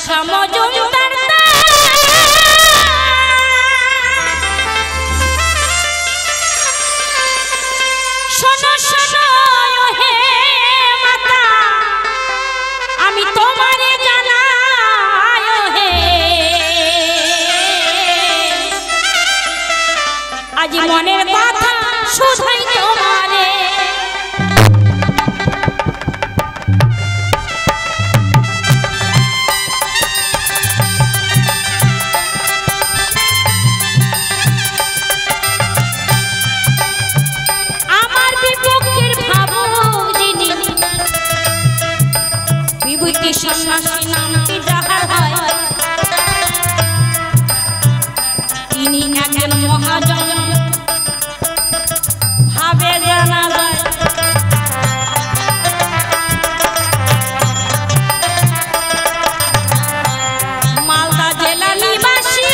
শিখা মজুমদার শোনো শোনো হে মাতা আমি তোমারে জানাই হে আজ মনের কথা শুধাই তোমারে সন্ন্যাসী নামটি যাহার হয় তিনি একজন মহাজন ভাবে জানা যায় মালদা জেলা নিবাসী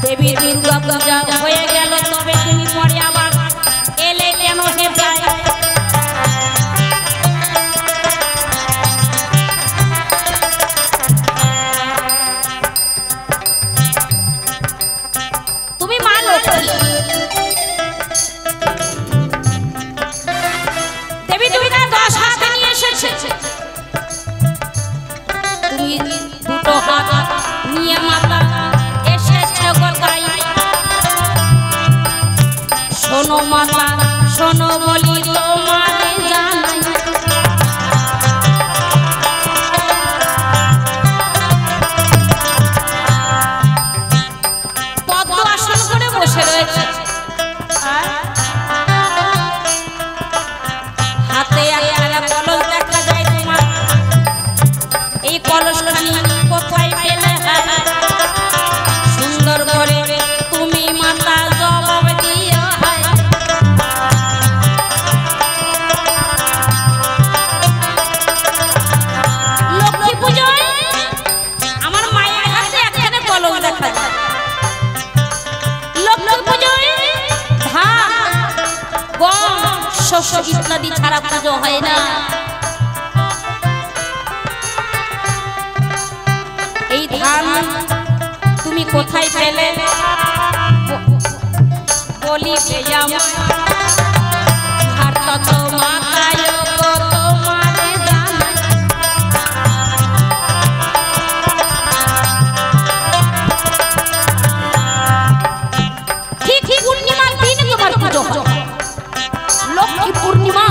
দেবী দুর্গা পূজা হয়ে গেল তবে তুমি পরে আবার এলে কেন হে ভাই তুমি মা লক্ষ্মী দেবী দুর্গা 10 হাত নিয়ে এসেছে তুমি দুটো হাত নিয়ে মাতা শোনো মাতা শোনো বলি তোমারে জানাই পদ্ম আসন করে বসে রয়েছে হাতে একটা কলস দেখা যায় তোমার এই কলসখানি কোথায় পেলে সুন্দর করে তুমি মাতা জবাব দিও ইত্যাদি ছাড়া পুজো হয় না এই ধান তুমি কোথায় পেলে বলি ঠিক পূর্ণিমার দিন তোমার পুজো লক্ষ্মী পূর্ণিমা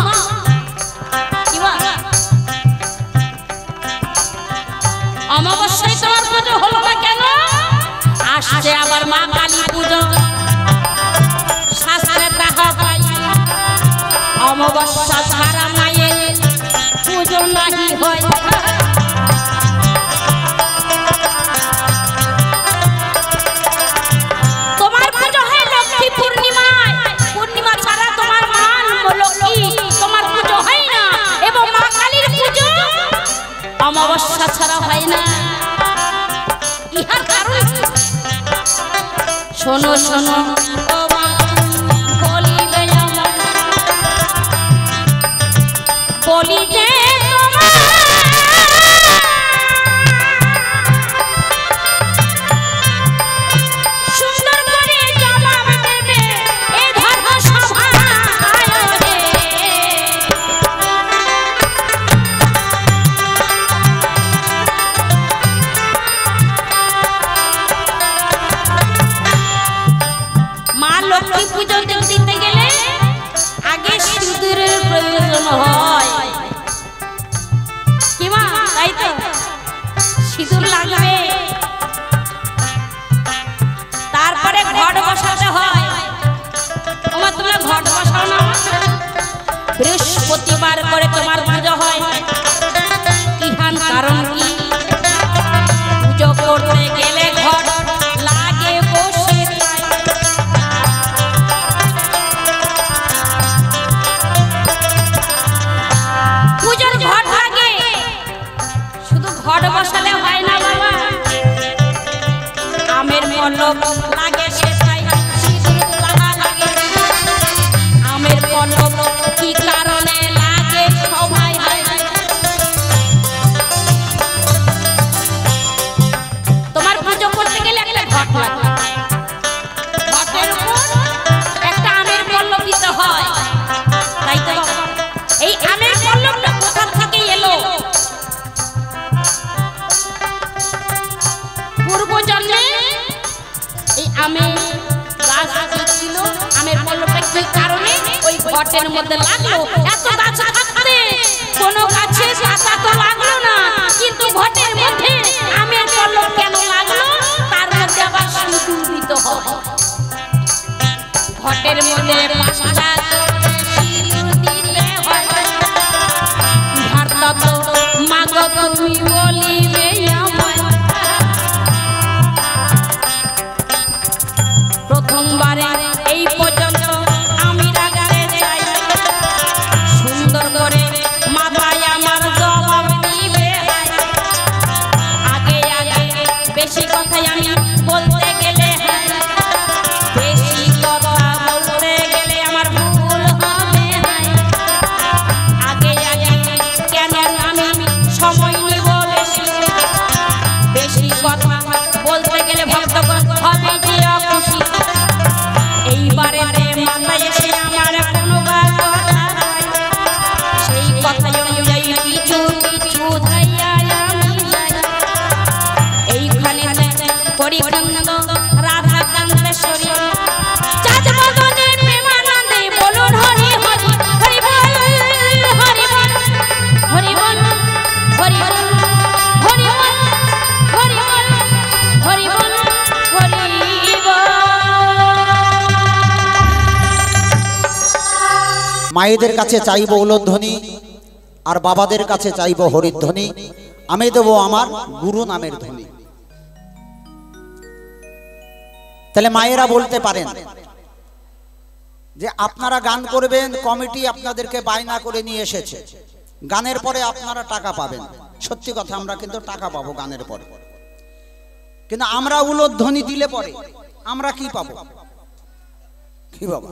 অমাবস্যায় তোমার পুজো হলো না কেন আসছে আবার মা কালী পুজো শাস্ত্রে তাহা পাই অমাবস্যা ছাড়া মায়ের পুজো নাহি হয় তোমার পুজো হয় লক্ষ্মী পূর্ণিমায় পূর্ণিমা ছাড়া তোমার মান লক্ষ্মী তোমার পুজো হয় না এবং মা কালীর পুজো অমাবস্যা ছাড়া হয় না ইহার কারণ শোনো শোনো বলি যে সুন্দর করে জবাব দেবে এ ধর্ম মা লক্ষ্মী পুজো দিতে গেলে আগে সিঁদুরের প্রয়োজন হয় লাগবে, তারপরে ঘট বসাতে হয়। তোমার তোমরা ঘট বসাও না, বৃহস্পতিবার করে তোমার পুজো হয়। ইহান কারণ কি? পুজো করতে গেলে ঘট লাগে বসে, পুজোর ঘট লাগে। শুধু ঘট বসালে হয় না বাবা, আমের পল্লব লাগে, সেটাই সিঁদুর লাগে। আমের পল্লব কি কারণে লাগে সবাই জানে। তোমার পুজো করতে গেলে একটা ঘট লাগে, ঘটের উপর একটা আমের পল্লব দিতে হয়, তাই তো? এই আমের পল্লবটা কোথা থেকে এলো? পূর্বজন্মে এই আমের গাছ ছিল, আমের পল্লবটা কি কারণে ওই ঘটের মধ্যে লাগলো? এত গাছ থাকতে কোনো গাছে পাতা তো লাগলো না, কিন্তু ঘটের মধ্যে আমের পল্লব কেন লাগলো? তার মধ্যে আবার সিঁদুর দিতে হয়। ঘটের মধ্যে পাঁচটা সিঁদুর দিতে হয়। ভারত মাগো তুমি বলিবে আমায়, প্রথমবারে এই পর্যন্ত আমি রাগাতে চাই, সুন্দর করে মাথায় আমার জবাব দিবে। আগে আগে বেশি কথাই আমি বলতে গেলে, বেশি কথা বলতে গেলে আমার ভুল হবে। আগে আগে কেন আমি সময় নিব বেশি, বেশি কথা বলতে গেলে ভক্তগণ হবে যে অখুশি। এইবারে মাথায় এসে আমার কোনো কথা নাই, সেই কথা অনুযায়ী কিছু কিছু ধাইয়া আমি যাই। এইখানে পরিবন্ধ রাধা কান্তেশ্বরী চাঁদ বদনে প্রেমানন্দে বলুন হরি হরি, হরি বল হরি বল, হরি বল হরি বল, হরি বল হরি বল, হরি বল হরি বল। মায়েদের কাছে চাইব উলধ্বনি, আর বাবাদের কাছে চাইব হরিধ্বনি। আমি দেব আমার গুরু নামের ধ্বনি। তাহলে মায়েরা বলতে পারেন যে আপনারা গান করবেন, কমিটি আপনাদেরকে বায়না করে নিয়ে এসেছে, গানের পরে আপনারা টাকা পাবেন। সত্যি কথা, আমরা কিন্তু টাকা পাবো গানের পরে, কিন্তু আমরা উলধ্বনি দিলে পরে আমরা কি পাবো? কি পাবো?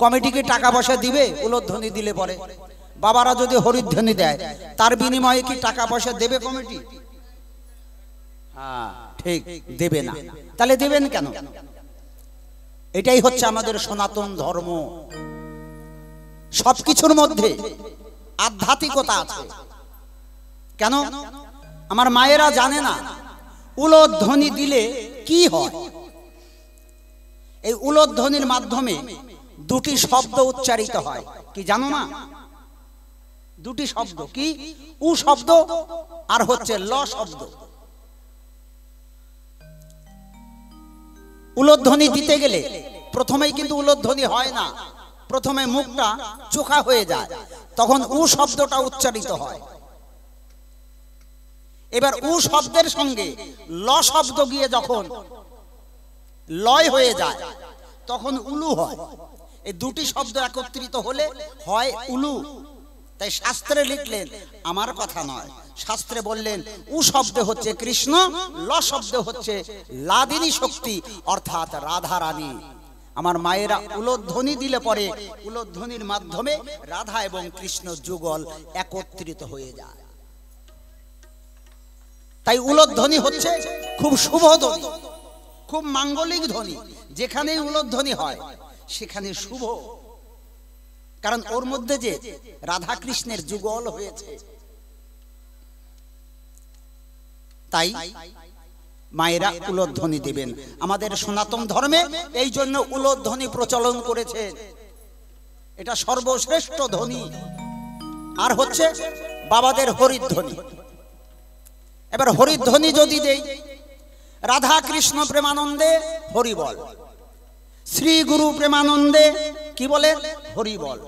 কমিটি কি টাকা পয়সা দিবে উলধ্বনি দিলে পরে? বাবারা যদি হরিধ্বনি দেয় তার বিনিময়ে কি টাকা পয়সা দেবে কমিটি? হ্যাঁ ঠিক, দেবে না। তাহলে দেবেন কেন? এটাই হচ্ছে আমাদের সনাতন ধর্ম। সবকিছুর মধ্যে আধ্যাত্মিকতা আছে। কেন? আমার মায়েরা জানে না উলধ্বনি দিলে কি হয়। এই উলধ্বনির মাধ্যমে দুটি শব্দ উচ্চারিত হয়, কি জানো না? দুটি শব্দ, কি? উ শব্দ আর হচ্ছে ল শব্দ। উলধ্বনি দিতে গেলে প্রথমেই কিন্তু উলধ্বনি হয় না, প্রথমে মুখটা চোখা হয়ে যায়, তখন উ শব্দটা উচ্চারিত হয়। এবার উ শব্দের সঙ্গে ল শব্দ গিয়ে যখন লয় হয়ে যায় তখন উলু হয়। এই দুটি শব্দ একত্রিত হলে হয় উলু। তাই শাস্ত্রে লিখলেন, আমার কথা নয়, শাস্ত্রে বললেন উ শব্দ হচ্ছে কৃষ্ণ, ল শব্দ হচ্ছে লাদিনী শক্তি অর্থাৎ রাধা রানী। আমার মায়েরা উলধ্বনি দিলে পরে উলধ্বনির মাধ্যমে রাধা এবং কৃষ্ণ যুগল একত্রিত হয়ে যায়। তাই উলধ্বনি হচ্ছে খুব শুভ ধ্বনি, খুব মাঙ্গলিক ধ্বনি। যেখানেই উলধ্বনি হয় সেখানে শুভ, কারণ ওর মধ্যে যে রাধা কৃষ্ণের যুগল হয়েছে। তাই মায়েরা উলধ্বনি দেবেন। আমাদের সনাতন ধর্মে এই জন্য উলধ্বনি প্রচলন করেছে, এটা সর্বশ্রেষ্ঠ ধ্বনি। আর হচ্ছে বাবাদের হরিধ্বনি। এবার হরিধ্বনি যদি দেই, রাধা কৃষ্ণ প্রেমানন্দে হরি বল, শ্রী গুরু প্রেমানন্দে কি বলে হরি বল,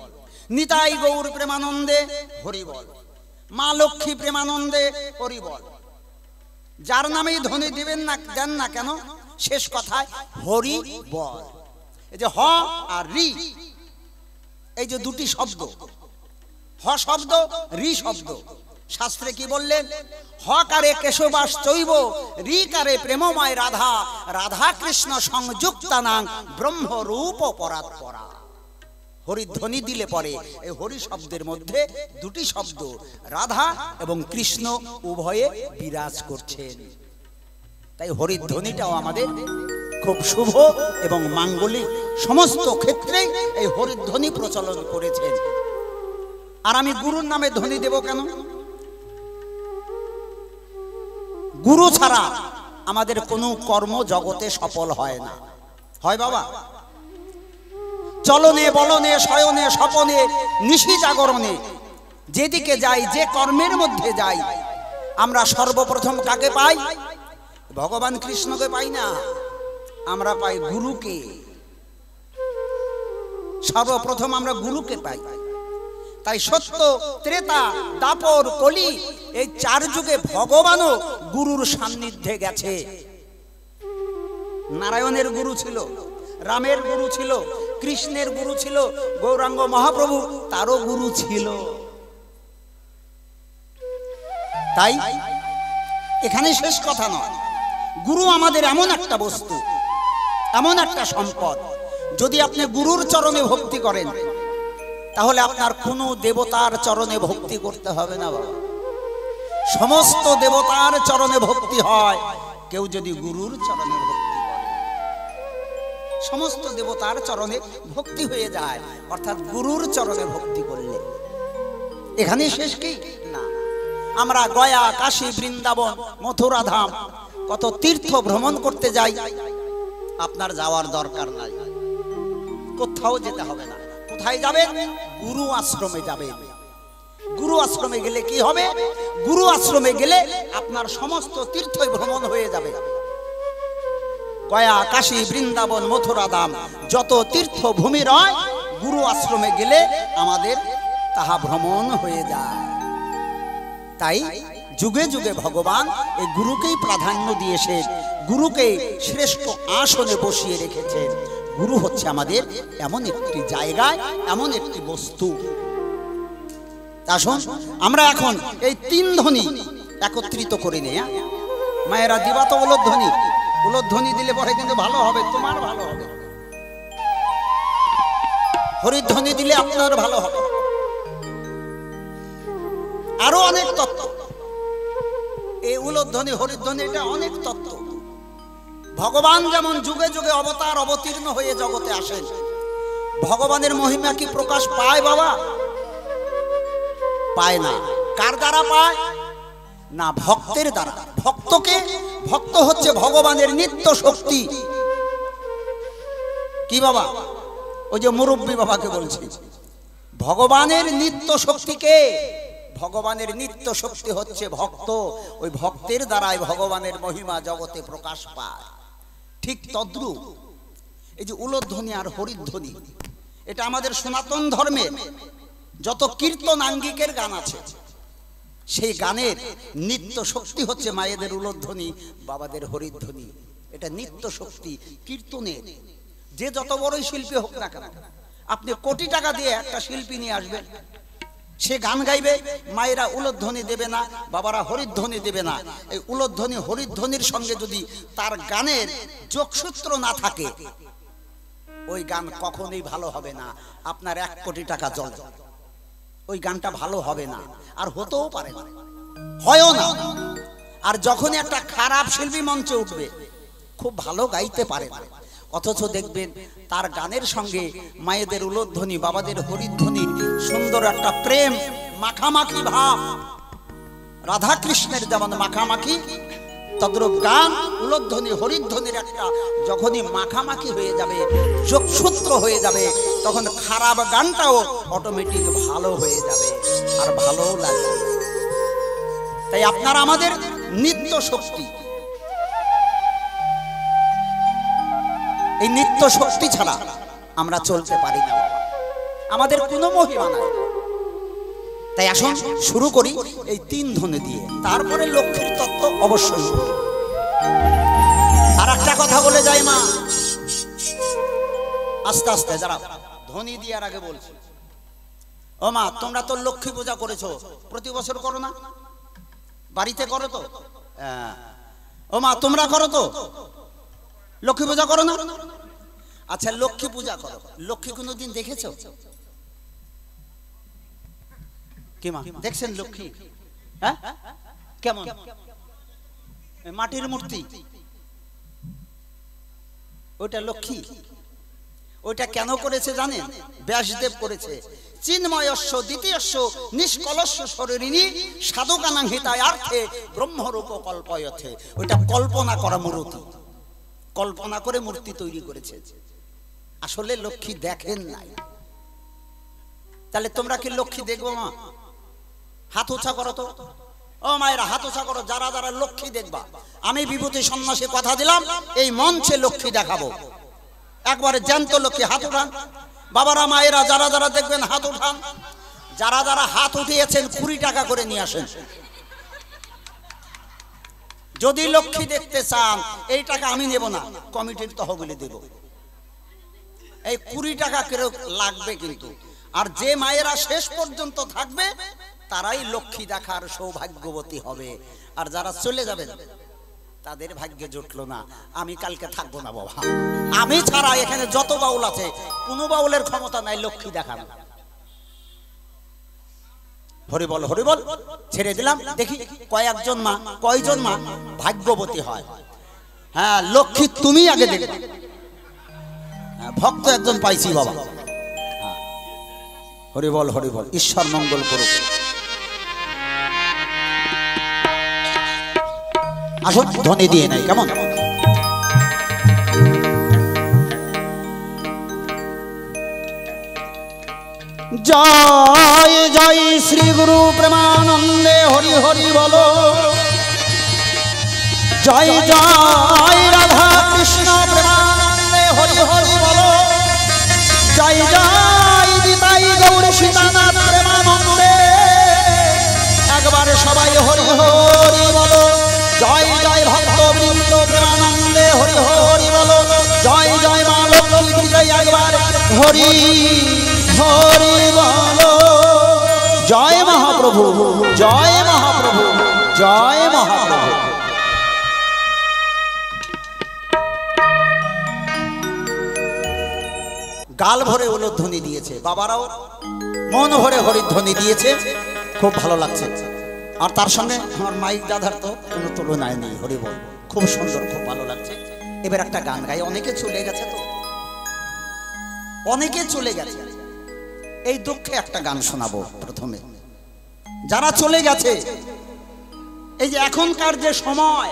নিতাই গৌর প্রেমানন্দে হরি বল, মা লক্ষ্মী প্রেমানন্দে হরি বল। যার নামেই ধ্বনি দিবেন না দেন না কেন, শেষ কথায় হরি বল। এই যে হ আর রি, এই যে দুটি শব্দ, হ শব্দ রি শব্দ, শাস্ত্রে কি বললেন, হকারে কেশবাস চৈব, রি কারে প্রেমময় রাধা, রাধা কৃষ্ণ সংযুক্তানাং ব্রহ্মরূপ পরাৎপরা। হরিধ্বনি দিলে পরে এই হরি শব্দের মধ্যে দুটি শব্দ রাধা এবং কৃষ্ণ উভয়ে বিরাজ করছেন। তাই হরিধ্বনিটাও আমাদের খুব শুভ এবং মাঙ্গলিক, সমস্ত ক্ষেত্রেই এই হরিধ্বনি প্রচলন করেছেন। আর আমি গুরুর নামে ধ্বনি দেব কেন? গুরু ছাড়া আমাদের কোনো কর্ম জগতে সফল হয় না। হয় বাবা? চলনে বলনে শয়নে স্বপনে নিশি জাগরণে যেদিকে যাই, যে কর্মের মধ্যে যাই, আমরা সর্বপ্রথম কাকে পাই? ভগবান কৃষ্ণকে পাই না, আমরা পাই গুরুকে। সর্বপ্রথম আমরা গুরুকে পাই। তাই সত্য, ত্রেতা, দাপর, কলি এই চার যুগে ভগবানও গুরুর সান্নিধ্যে গেছে। নারায়ণের গুরু ছিল, রামের গুরু ছিল, কৃষ্ণের গুরু ছিল, গৌরাঙ্গ মহাপ্রভু তারও গুরু ছিল। তাই এখানে শেষ কথা নয়, গুরু আমাদের এমন একটা বস্তু, এমন একটা সম্পদ, যদি আপনি গুরুর চরণে ভক্তি করেন তাহলে আপনার কোনো দেবতার চরণে ভক্তি করতে হবে না বাবা। সমস্ত দেবতার চরণে ভক্তি হয় কেউ যদি গুরুর চরণে ভক্তি করে, সমস্ত দেবতার চরণে ভক্তি হয়ে যায়, অর্থাৎ গুরুর চরণে ভক্তি করলে। এখানে শেষ কি না, আমরা গয়া, কাশী, বৃন্দাবন, মথুরা ধাম কত তীর্থ ভ্রমণ করতে যাই, আপনার যাওয়ার দরকার নাই, কোথাও যেতে হবে না। কোথায় যাবেন? গুরু আশ্রমে যাবেন। গুরু আশ্রমে গেলে কি হবে? গুরু আশ্রমে গেলে আপনার সমস্ত তীর্থ ভ্রমণ হয়ে যাবে। গয়া, কাশী, বৃন্দাবন, মথুরা ধাম যত তীর্থ ভূমি রয়, গুরু আশ্রমে গেলে আমাদের তাহা ভ্রমণ হয়ে যায়। তাই যুগে যুগে ভগবান এই গুরুকেই প্রাধান্য দিয়েছেন, গুরুকেই শ্রেষ্ঠ আসনে বসিয়ে রেখেছেন। গুরু হচ্ছে আমাদের এমন একটি জায়গায়, এমন একটি বস্তু। আসুন আমরা এখন এই তিন ধ্বনি একত্রিত করে নেই। মায়েরা দিবা তো উলধ্বনি, উলধ্বনি দিলে পরে কিন্তু ভালো হবে, তোমার ভালো হবে। হরিধ্বনি দিলে আপনার ভালো হবে। আরো অনেক তত্ত্ব, এই উলধ্বনি হরিধ্বনি এটা অনেক তত্ত্ব। ভগবান যেমন যুগে যুগে অবতার অবতীর্ণ হয়ে জগতে আসেন, ভগবানের মহিমা কি প্রকাশ পায় বাবা? পায় না। কার দ্বারা পায়? না, ভক্তের দ্বারা। ভক্তকে, ভক্ত হচ্ছে ভগবানের নিত্য শক্তি। কি বাবা? ওই যে মুরব্বী বাবাকে বলছি, ভগবানের নিত্য শক্তিকে, ভগবানের নিত্য শক্তি হচ্ছে ভক্ত। ওই ভক্তের দ্বারাই ভগবানের মহিমা জগতে প্রকাশ পায়। ঠিক তদ্রূপ এই যে উলধ্বনি আর হরিধ্বনি, এটা আমাদের সনাতন ধর্মের যত কীর্তনাঙ্গিকের গান আছে, সেই গানের নিত্য শক্তি হচ্ছে মায়েদের উলধ্বনি, বাবাদের হরিধ্বনি। এটা নিত্য শক্তি কীর্তনের। যে যত বড়ই শিল্পী হোক না কেন, আপনি কোটি টাকা দিয়ে একটা শিল্পী নিয়ে আসবেন, সে গান গাইবে, মায়েরা উলধ্বনি দেবে না, বাবারা হরিধ্বনি দেবে না। এই উলধ্বনি হরিধ্বনির সঙ্গে যদি তার গানের যোগসূত্র না থাকে, ওই গান কখনোই ভালো হবে না। আপনার 1 কোটি টাকা জল, ওই গানটা ভালো হবে না, আর হতেও পারে না, হয়ও না। আর যখনই একটা খারাপ শিল্পী মঞ্চে উঠবে, খুব ভালো গাইতে পারে না, অথচ দেখবেন তার গানের সঙ্গে মায়েদের উলধ্বনি, বাবাদের হরিধ্বনি সুন্দর একটা প্রেম মাখামাখি ভাব। রাধা কৃষ্ণের যেমন মাখামাখি, তদ্রূপ গান উলধ্বনি হরিধ্বনির একটা যখনই মাখামাখি হয়ে যাবে, যোগসূত্র হয়ে যাবে, তখন খারাপ গানটাও অটোমেটিক ভালো হয়ে যাবে আর ভালোও লাগবে। তাই আপনারা আমাদের নিত্য শক্তি। এই নিত্য শক্তি ছাড়া আমরা চলতে পারি না, আমাদের কোনো মহিমা নাই। তাই আসুন শুরু করি এই 3 ধ্বনি দিয়ে, তারপরে লক্ষ্মীর তত্ত্ব অবশ্যই। আর একটা কথা বলে যাই মা, আস্তে আস্তে যারা ধ্বনি দেওয়ার আগে বলছি, ও মা তোমরা তো লক্ষ্মী পূজা করেছো, প্রতি বছর করো না? বাড়িতে করো তো? ও মা তোমরা করো তো? লক্ষ্মী পূজা করো না? আচ্ছা লক্ষ্মী পূজা করো, লক্ষ্মী কোনোদিন দেখেছো? কি মা দেখছেন লক্ষ্মী? হ্যাঁ কেমন? মাটির মূর্তি, ওটা লক্ষ্মী। ওইটা কেন করেছে জানেন? ব্যাসদেব করেছে। চিন্ময়স্য দ্বিতীয়স্য নিষ্কলস্য শরীরিণী সাধকানাং হিতায়ার্থে ব্রহ্মরূপ কল্পয়তে। ওইটা কল্পনা করা মূর্তি, কল্পনা করে মূর্তি তৈরি করেছে, আসলে লক্ষ্মী দেখেন নাই। তাহলে তোমরা কি লক্ষ্মী দেখবো? মা হাত উঁচা করো তো, ও মায়েরা হাত উঁচা করো যারা যারা লক্ষ্মী দেখবা। আমি বিভূতি সন্ন্যাসী কথা দিলাম, এই মঞ্চে লক্ষ্মী দেখাবো, একবারে জ্যান্ত লক্ষ্মী। হাত উঠান বাবারা মায়েরা, যারা যারা দেখবেন হাত উঠান। যারা যারা হাত উঠিয়েছেন 20 টাকা করে নিয়ে আসেন। যদি লক্ষ্মী দেখতে চান এই টাকা আমি নেব না, কমিটির তহবিলে দেব। এই 20 টাকা করে লাগবে কিন্তু। আর যে মায়েরা শেষ পর্যন্ত থাকবে তারাই লক্ষ্মী দেখার সৌভাগ্যবতী হবে। আর যারা চলে যাবেন তাদের ভাগ্যে জুটলো না। আমি কালকে থাকবো না বাবা, আমি ছাড়া এখানে যত বাউল আছে কোনো বাউলের ক্ষমতা নাই লক্ষ্মী দেখানো। হরি বল হরি বল, ছেড়ে দিলাম। দেখি কয়েকজন মা, কয়জন মা ভাগ্যবতী হয়। হ্যাঁ লক্ষ্মী তুমি আগে দেখবে। ভক্ত একজন পাইছি বাবা। হরি বল হরি বল, ঈশ্বর মঙ্গল করুক। আসুন ধ্বনি দিয়ে নাই কেমন? জয় জয় শ্রী গুরু প্রেমানন্দে হরি হরি বলো। জয় জয় রাধা কৃষ্ণ প্রেমানন্দে হরি হরি বলো। জয় জয় দিতাই গৌর সীতানাথ প্রেমানন্দে, একবারে সবাই হরি হরি বলো। জয় জয় ভক্ত বৃন্দ প্রেমানন্দে হরি হরি বলো। জয় জয় মা লক্ষ্মী বিজয়, একবার হরি হরি বলো। জয় মহাপ্রভু, জয় মহাপ্রভু, জয় মহাপ্রভু। গাল ভরে উলুধ্বনি দিয়েছে, বাবারাও মন ভরে হরিধ্বনি দিয়েছে, খুব ভালো লাগছে। আর তার সঙ্গে আমার মাইক দাদার তো কোনো তুলনায় নেই। হরি বল, খুব সুন্দর, খুব ভালো লাগছে। এবার একটা গান গাই। অনেকে চলে গেছে তো, অনেকে চলে গেছে, এই দুঃখে একটা গান শোনাবো প্রথমে। যারা চলে গেছে, এই যে এখনকার যে সময়,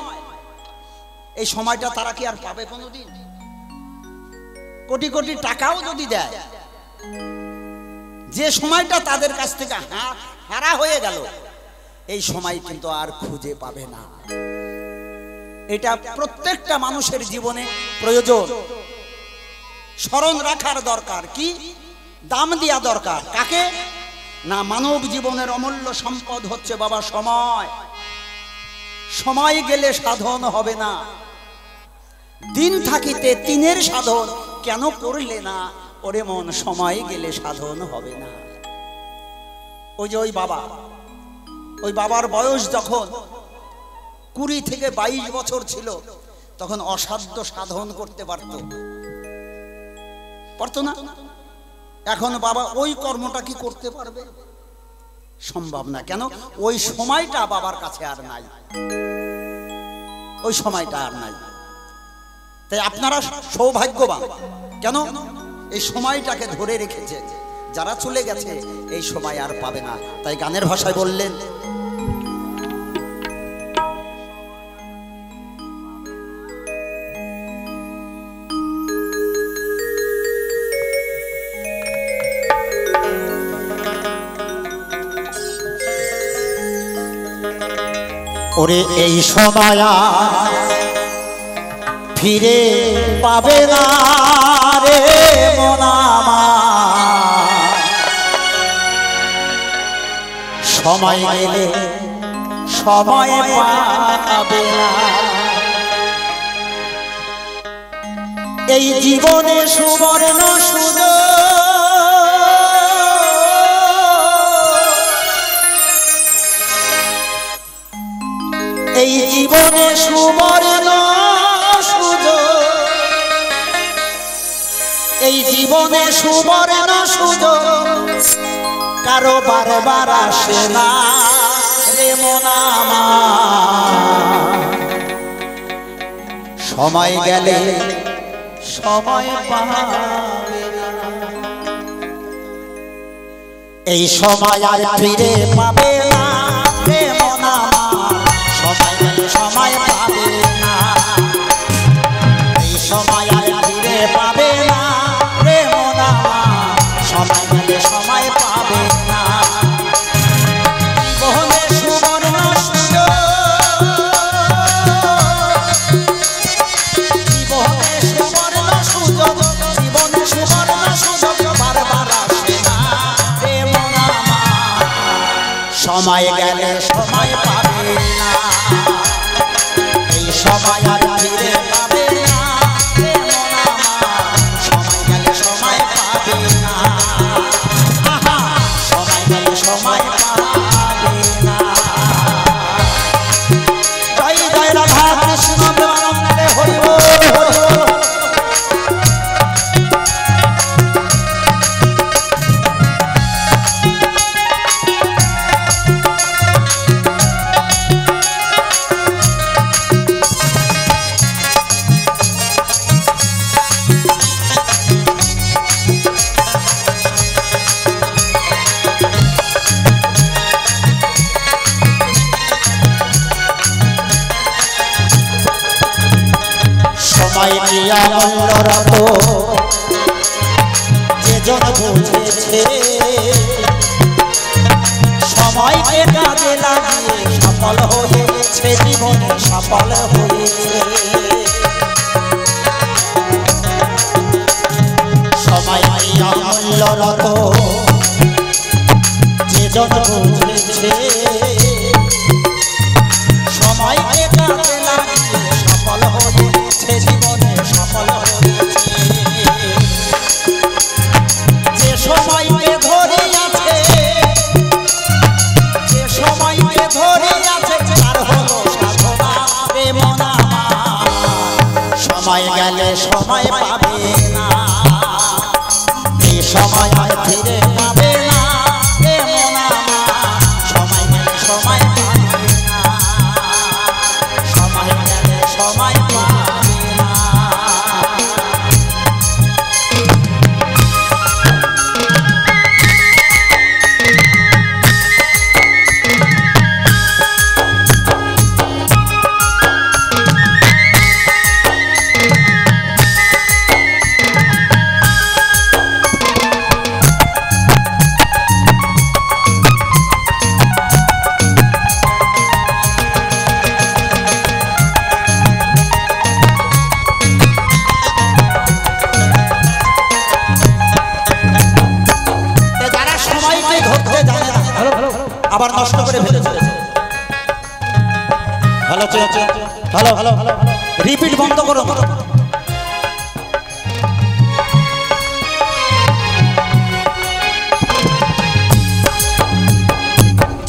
এই সময়টা তারা কি আর পাবে কোনোদিন? কোটি কোটি টাকাও যদি দেয়, যে সময়টা তাদের কাছ থেকে হারা হয়ে গেল, এই সময় কিন্তু আর খুঁজে পাবে না। এটা প্রত্যেকটা মানুষের জীবনে প্রয়োজন, স্মরণ রাখার দরকার। কি দাম দেওয়া দরকার কাকে? না, মানব জীবনের অমূল্য সম্পদ হচ্ছে বাবা সময়। সময় গেলে সাধন হবে না। দিন থাকিতে তিনের সাধন কেন করলে না? ওরে মন, সময় গেলে সাধন হবে না। ওই যে ওই বাবার বয়স যখন 20 থেকে 22 বছর ছিল, তখন অসাধ্য সাধন করতে পারতো না? এখন বাবা ওই কর্মটা কি করতে পারবে? সম্ভব না। কেন? ওই সময়টা বাবার কাছে আর নাই, ওই সময়টা আর নাই। তাই আপনারা সৌভাগ্যবান। কেন? এই সময়টাকে ধরে রেখেছে। যারা চলে গেছে এই সময় আর পাবে না। তাই গানের ভাষায় বললেন, ও ওরে এই সময় ফিরে পাবে না রে মন আমার, সময় গেলে সময় পাবে না। এই জীবনে সুবর্ণ সুযোগ, এই জীবনে সুবর্ণ সুযোগ, এই জীবনে সুবর্ণ সুযোগ কারো বারবার আসে না রে মন আমার, সময় গেলে সময় পাবে না। এই সময় আর ফিরে পাবে না রে মন আমার, সময় গেলে সময় পাবে না। এই সময় আর ফিরে পাবে না রে মন আমার, সময় গেলে সময় পাবে না। জীবনে সুবর্ণ সুযোগ, জীবনে সুবর্ণ সুযোগ, জীবনে সুবর্ণ সুযোগ বারবার আসে না রে মন আমার, সময় গেলে সময় পাবে না। এই সময় আর ফিরে পাবে না রে মন আমার, সময় গেলে সময় পাবে না। সময় গেলে সময় পাবে না। জয় জয় রাধা কৃষ্ণ প্রেমানন্দে হরি বল হরি বল। সময় কি অমূল্য রতন, যে জন বুঝেছে সময়কে কাজে লাগিয়ে সফল হয়েছে, জীবনে সফল হয়েছে। সময় কি অমূল্য রতন, যে জন বুঝেছে সময়কে কাজে লাগিয়ে সফল হয়েছে, জীবনে সফল হয়েছে। যে সময়কে ধরে আছে, যে সময়কে ধরে আছে তার হলো সাধনা রে মন আমার, সময় গেলে সময় পাবে না। এই সময় আর ফিরে পাবে না রে মন আমার, সময় গেলে সময় পাবে না। সময় গেলে সময় পাবে না। যারা সময়কে ধরতে জানে না আবার নষ্ট করে ফেলেছে। হ্যালো হ্যালো হ্যালো রিপিট বন্ধ করো।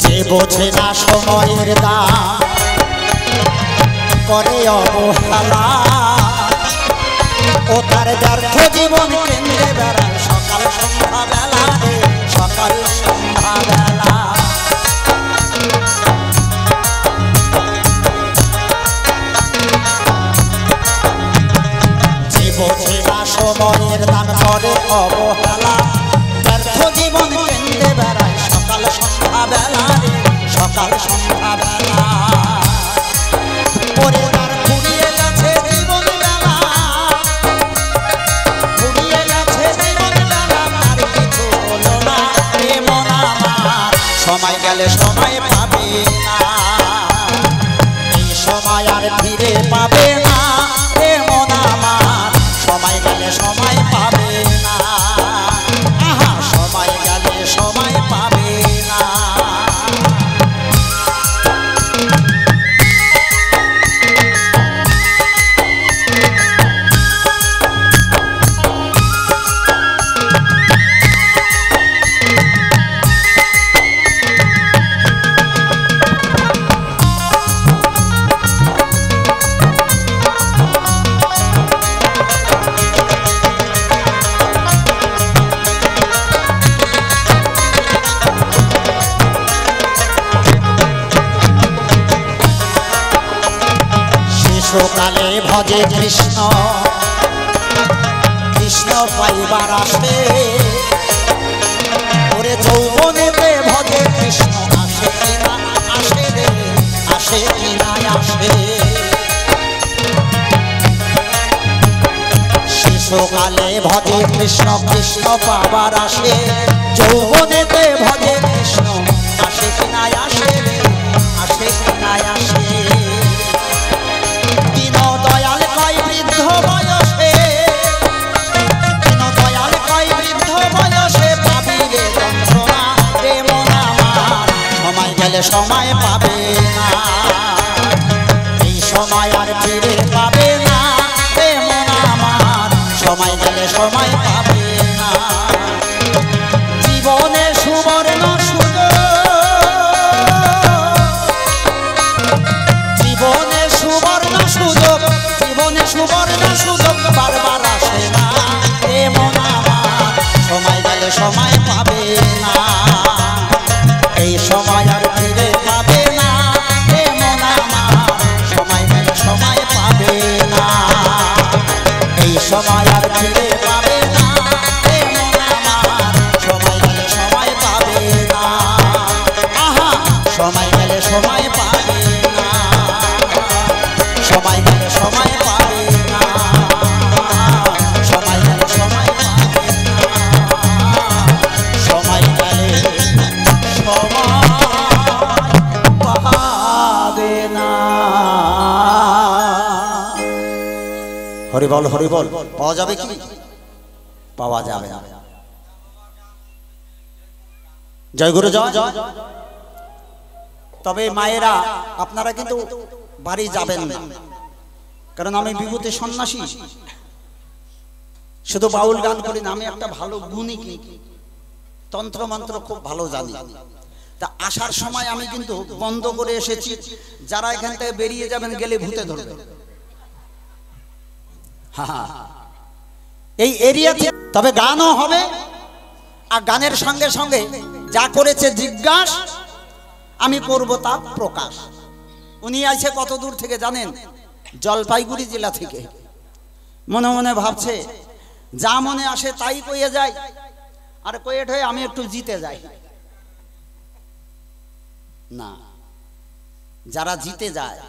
যে বোঝে না সময়ের দাম করে অবহেলা, ও তার ব্যর্থ জীবন কেন্দ্রে বেড়ায় সকাল সন্ধ্যা বেলা রে, সকাল সন্ধ্যা বেলা। যে বোঝে না সময়ের দাম করে অবহেলা, ব্যর্থ জীবন কেন্দ্রে বেড়ায় সকাল সন্ধ্যা বেলা রে, সকাল সন্ধ্যা বেলা। ওরে তার ফুরিয়ে গেছে জীবন বেলা, ফুরিয়ে গেছে জীবন বেলা, তার কিছু হলো না রে মন আমার, সময় গেলে সময় পাবে না। কালে ভজে কৃষ্ণ কৃষ্ণ পাইবার আসে ওরে যৌবনেতে ভজে কৃষ্ণ আসে কিনা আসে রে আসে কিনা আসে শিশুকালে ভজে কৃষ্ণ কৃষ্ণ পাবার আসে যৌবনেতে ভজে কৃষ্ণ আসে কিনা আসে রে আসে কিনা আসে দীন দয়াল কয় বৃদ্ধ বয়সে দীন দয়াল কয় বৃদ্ধ বয়সে পাবি রে যন্ত্রণা রে মন আমার সময় গেলে সময় পাবে না এই সময় আর ফিরে পাবে না রে মন আমার সময় গেলে সময় পাবে না জীবনে সুবর্ণ সুযোগ জীবনে সুবর্ণ সুযোগ জীবনে সুবর্ণ সুযোগ বারবার আসে না এ মন আমার সময় গেলে সময় পাবে না এই সময় আর ফিরে পাবে না এ মন আমার সময় গেলে সময় পাবে না এই সময় আর ফিরে পাবে না এ মন আমার সময় গেলে সময় পাবে না আহা সময় গেলে সময় পাবে না সময় গেলে সময় পাবে না সময় গেলে সময় পাবে না সময় গেলে সময় পাবে না হরি বল পাওয়া যাবে কি পাওয়া যাবে না জয় গুরু জয় তবে মায়েরা আপনারা কিন্তু বাড়ি যাবেন না কারণ আমি বিভূতি সন্ন্যাসী শুধু বাউল গান করি না আমি একটা ভালো গুণী তন্ত্র মন্ত্র খুব ভালো জানি তা আসার সময় আমি কিন্তু বন্ধ করে এসেছি যারা এখান থেকে বেরিয়ে যাবেন গেলে ভূতে ধরবে এই এরিয়াতে তবে গানও হবে আর গানের সঙ্গে সঙ্গে যা করেছে জিজ্ঞাসা আমি করব তা প্রকাশ উনি আইছে কত দূর থেকে জানেন জলপাইগুড়ি জেলা থেকে মনে মনে ভাবছে যা মনে আসে তাই কইয়ে যায় আর কইয়ে ঠয়ে আমি একটু জিতে যাই না যারা জিতে যায়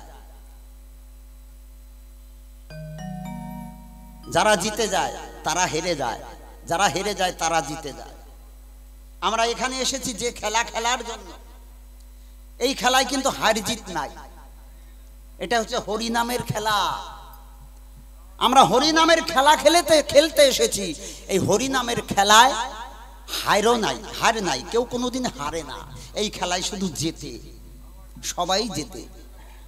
যারা জিতে যায় তারা হেরে যায় যারা হেরে যায় তারা জিতে যায় আমরা এখানে এসেছি যে খেলা খেলার জন্য এই খেলায় কিন্তু হার জিত নাই এটা হচ্ছে হরি নামের খেলা আমরা হরি নামের খেলা খেলতে এসেছি এই হরি নামের খেলায় হার নাই কেউ কোনোদিন হারে না এই খেলায় শুধু জেতে সবাই জেতে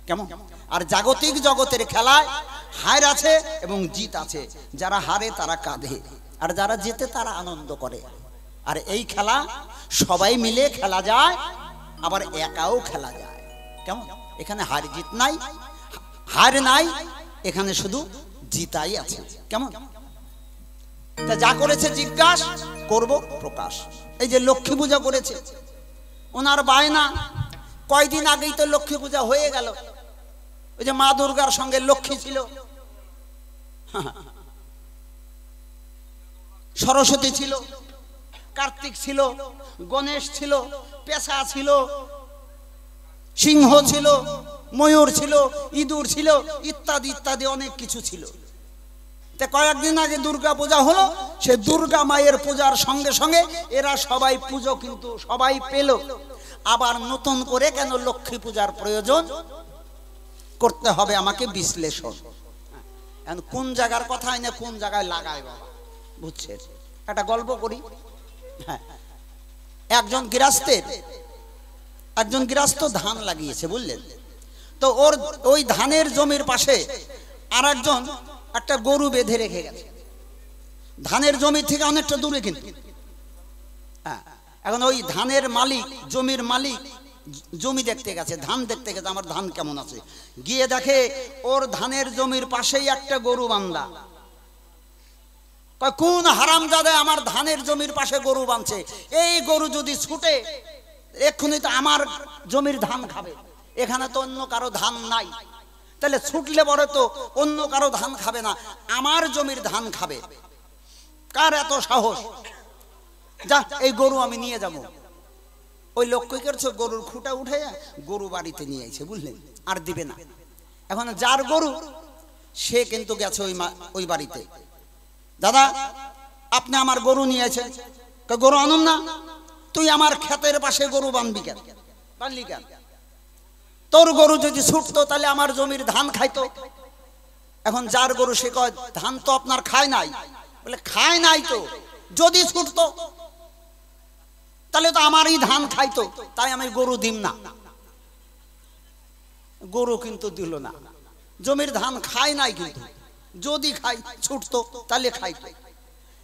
কেমন আর জাগতিক জগতের খেলায় হার আছে এবং জিত আছে যারা হারে তারা কাঁদে আর যারা জেতে তারা আনন্দ করে আর এই খেলা সবাই মিলে খেলা যায় আবার একাও খেলা যায় কেমন এখানে হার জিত নাই হার নাই এখানে শুধু জিতাই আছে কেমন তা যা করেছে জিজ্ঞাসা করব প্রকাশ এই যে লক্ষ্মী পূজা করেছে ওনার বায়না কয়দিন আগেই তো লক্ষ্মী পূজা হয়ে গেল ওই যে মা দুর্গার সঙ্গে লক্ষ্মী ছিল সরস্বতী ছিল কার্তিক ছিল গণেশ ছিল পেশা ছিল সিংহ ছিল ময়ূর ছিল ইঁদুর ছিল ইত্যাদি ইত্যাদি অনেক কিছু ছিল তা কয়েকদিন আগে দুর্গা পূজা হলো সে দুর্গা মায়ের পূজার সঙ্গে সঙ্গে এরা সবাই পুজো কিন্তু সবাই পেল আবার নতুন করে কেন লক্ষ্মী পূজার প্রয়োজন করতে হবে আমাকে বিশ্লেষণ কোন জায়গার কথা না কোন জায়গায় লাগায় বাবা বুঝছেন একটা গল্প করি হ্যাঁ একজন গৃহস্থ ধান লাগিয়েছে বুঝলেন তো ওই ধানের জমির পাশে আর একজন একটা গরু বেঁধে রেখে গেছে ধানের জমি থেকে অনেকটা দূরে কিন্তু হ্যাঁ এখন ওই ধানের মালিক জমির মালিক জমি দেখতে গেছে ধান দেখতে গেছে আমার ধান কেমন আছে গিয়ে দেখে ওর ধানের জমির পাশেই একটা গরু বান্ধা কোন হারামজাদা আমার ধানের জমির পাশে গরু বাঁধছে এই গরু যদি ছুটে এক্ষুনি তো আমার জমির ধান খাবে এখানে তো অন্য কারো ধান নাই তাহলে ছুটলে পরে তো অন্য কারো ধান খাবে না, আমার জমির ধান খাবে। কার এত সাহস? যা, এই গরু আমি নিয়ে যাব। ওই লোক কি করছে, গরুর খুঁটা উঠে গরু বাড়িতে নিয়ে এসে, বুঝলেন, আর দিবে না। এখন যার গরু সে কিন্তু গেছে ওই বাড়িতে, দাদা আপনি আমার গরু নিয়েছেন। গরু আনুন না। তুই আমার ক্ষেতের পাশে গরু বাঁধবি কেন? বাঁধলি কেন? তোর গরু যদি ছুটতো তাহলে আমার জমির ধান খাইতো। এখন যার গরু সে কয় ধান তো আপনার খায় নাই। বলে খায় নাই তো, যদি ছুটতো তাহলে তো আমারই ধান খাইতো, তাই আমি গরু দিম না। গরু কিন্তু দিল না, জমির ধান খায় নাই, কিন্তু যদি খাই ছুটতো তাহলে খাইতো।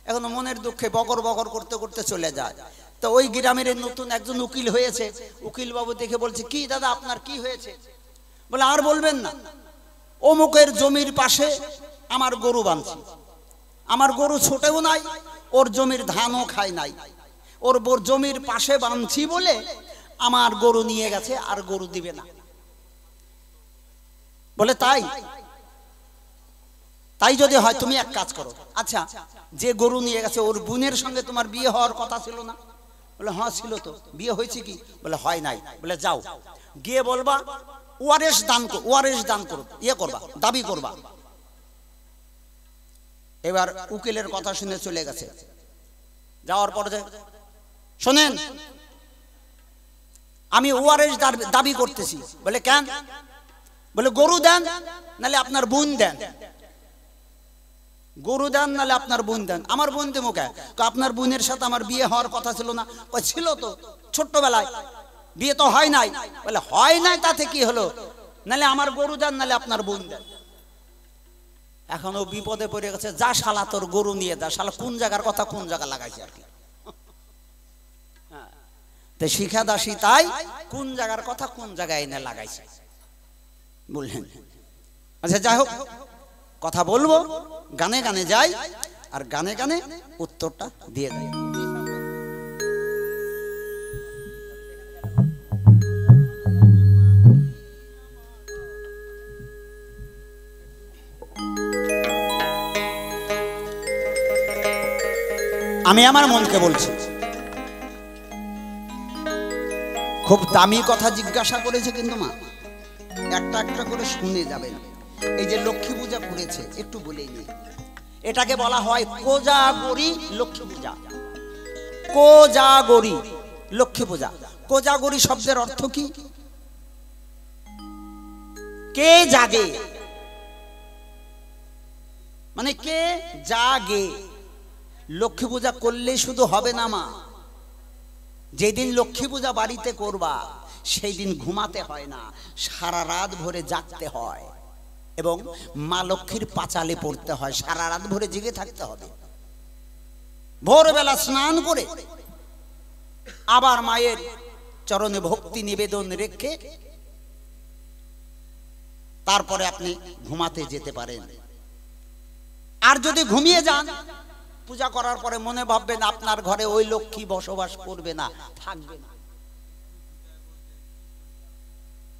এখন মনের দুঃখে বগর বগর করতে করতে চলে যায়। তো ওই গ্রামের নতুন একজন উকিল হয়েছে, উকিল বাবু দেখে বলছে, কি দাদা আপনার কি হয়েছে? বলে আর বলবেন না, অমুকের জমির পাশে আমার গরু বাঁধছি, আমার গরু ছোটেও নাই, ওর জমির ধানও খায় নাই, ওর জমির পাশে বাঁধছি বলে আমার গরু নিয়ে গেছে, আর গরু দিবে না। বলে তাই? তাই যদি হয় তুমি এক কাজ করো, আচ্ছা যে গরু নিয়ে গেছে ওর বোনের সঙ্গে তোমার বিয়ে হওয়ার কথা ছিল না? বলে হ্যাঁ ছিল তো। বিয়ে হয়েছে কি? বলে হয় নাই। বলে যাও, গিয়ে বলবা ওয়ারেস দান করো, ইয়ে করবা, দাবি করবা। এবার উকিলের কথা শুনে চলে গেছে। যাওয়ার পরে শোনেন, আমি ওয়ারেস দাবি করতেছি। বলে কেন? বলে গরু দেন নালে আপনার বোন দেন, গরু দেন নালে আপনার বোন দেন। আমার বোন দেবো কে? আপনার বোনের সাথে আমার বিয়ে হওয়ার কথা ছিল না? ছিল তো, ছোট্টবেলায়, বিয়ে তো হয় নাই। বলে হয় নাই তাতে কি হলো, নালে আমার গরু দেন নালে আপনার বোন দেন। এখন ও বিপদে পড়ে গেছে, যা শালা তোর গরু নিয়ে যা, শালা কোন জায়গার কথা কোন জায়গা লাগাইছে আর কি। তো শিখা দাসী তাই কোন জায়গার কথা কোন জায়গায় এনে লাগাইছে, বললেন। আচ্ছা যাই হোক, কথা বলবো, গানে গানে যাই, আর গানে গানে উত্তরটা দিয়ে দেয়। আমি আমার মনকে বলছি, খুব দামি কথা জিজ্ঞাসা করেছে, কিন্তু মা একটা একটা করে শুনে যাবেন। এই যে লক্ষ্মী পূজা করেছে, একটু বলেই নি, এটাকে বলা হয় কোজাগরি লক্ষ্মী পূজা। কোজাগরি লক্ষ্মী পূজা। কোজাগরি শব্দের অর্থ কি? কে জাগে, মানে কে জাগে। লক্ষ্মী পূজা করলেই শুধু হবে না মা, যেদিন লক্ষ্মী পূজা বাড়িতে করবা সেই দিন ঘুমাতে হয় না, সারা রাত ভরে জাগতে হয় এবং মা লক্ষ্মীর পাঁচালে পড়তে হয়, সারা রাত ভরে জেগে থাকতে হবে। ভোরবেলা স্নান করে আবার মায়ের চরণে ভক্তি নিবেদন রেখে তারপরে আপনি ঘুমাতে যেতে পারেন। আর যদি ঘুমিয়ে যান, পূজা করার পরে মনে ভাববেন আপনার ঘরে ওই লক্ষ্মী বসবাস করবে না,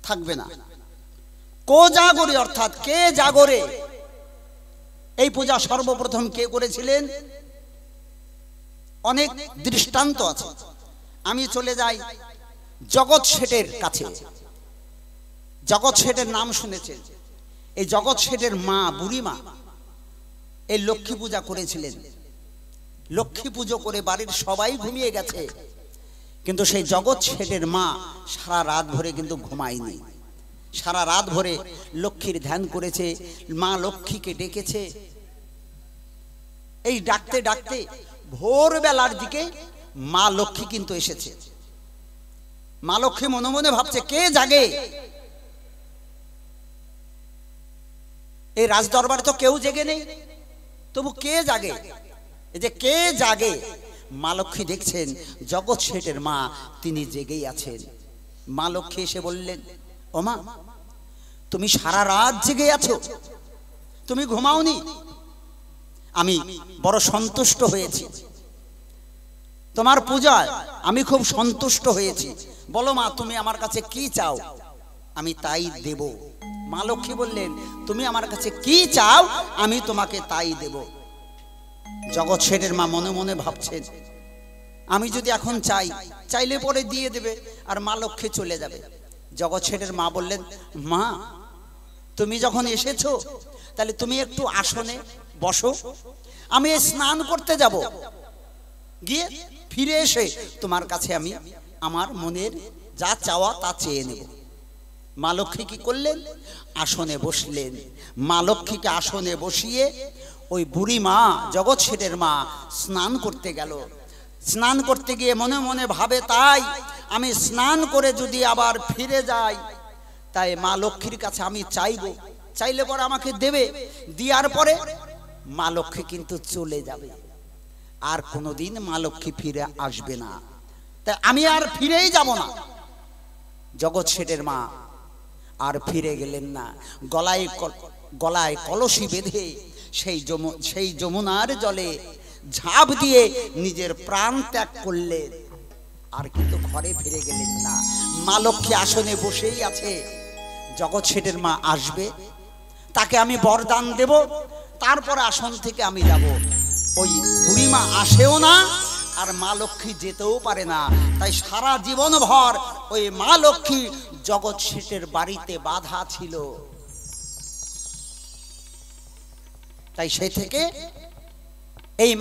থাকবে না। কোজাগরি অর্থাৎ কে জাগরে। এই পূজা সর্বপ্রথম কে করেছিলেন? অনেক দৃষ্টান্ত আছে। আমি চলে যাই জগৎ শেঠের কাছে। জগৎ শেঠের নাম শুনেছেন? এই জগৎ শেঠের মা, বুড়ি মা, এই লক্ষ্মী পূজা করেছিলেন। লক্ষ্মী পুজো করে বাড়ির সবাই ঘুমিয়ে গেছে, কিন্তু সেই জগৎ শেঠের মা সারা রাত ভরে কিন্তু ঘুমায়নি। সারা রাত ভরে লক্ষ্মীর ধ্যান করেছে, মা লক্ষ্মীকে ডেকেছে। এই ডাকতে ডাকতে ভোরবেলার দিকে মা লক্ষ্মী কিন্তু এসেছে। মা লক্ষ্মী মনে মনে ভাবছে কে জাগে। এই রাজদরবারে তো কেউ জেগে নেই, তবু কে জাগে? এই যে কে জাগে, মা লক্ষ্মী দেখছেন জগৎ শেঠের মা তিনি জেগেই আছেন। মা লক্ষ্মী এসে বললেন, ও মা, তুমি সারা রাত জেগে আছো, তুমি ঘুমাওনি? আমি বড় সন্তুষ্ট হয়েছি তোমার পূজায়, আমি খুব সন্তুষ্ট হয়েছি। বলো মা, তুমি আমার কাছে কি চাও, আমি তাই দেব। মা লক্ষ্মী বললেন, তুমি আমার কাছে কি চাও আমি তোমাকে তাই দেব। জগৎ শেঠের মা মনে মনে ভাবছেন, আমি যদি এখন চাইলে পরে দিয়ে দেবে আর মা লক্ষ্মী চলে যাবে। জগৎ শেঠের মা বললেন, মা তুমি যখন এসেছো তাহলে তুমি একটু আসনে বসো, আমি স্নান করতে যাব, গিয়ে ফিরে এসে তোমার কাছে আমি আমার মনের যা চাওয়া তা চেয়ে নেব। মা লক্ষ্মী কি করলেন, আসনে বসলেন। মা লক্ষ্মীকে আসনে বসিয়ে ওই বুড়ি মা জগৎ শেঠের মা স্নান করতে গেল। স্নান করতে গিয়ে মনে মনে ভাবে, তাই আমি স্নান করে যদি আবার ফিরে যাই, তাই মা লক্ষ্মীর কাছে আমি চাইলে পরে আমাকে দেবে, দেওয়ার পরে মা লক্ষ্মী কিন্তু চলে যাবে, আর কোনোদিন মা লক্ষ্মী ফিরে আসবে না, তাই আমি আর ফিরেই যাব না। জগৎ শেঠের মা আর ফিরে গেলেন না। গলায় কলসি বেঁধে সেই যমুনার জলে ঝাঁপ দিয়ে নিজের প্রাণ ত্যাগ করলেন, আর কিন্তু ঘরে ফিরে গেলেন না। মা লক্ষ্মী আসনে বসেই আছে। জগৎ শেঠের মা আসবে, তাকে আমি বরদান দেব, তারপর আসন থেকে আমি যাব। ওই বুড়িমা আসেও না, আর মা লক্ষ্মী যেতেও পারে না। তাই সারা জীবন ভর ওই মা লক্ষ্মী জগৎ শেঠের বাড়িতে বাধা ছিল। তাই সে থেকে এই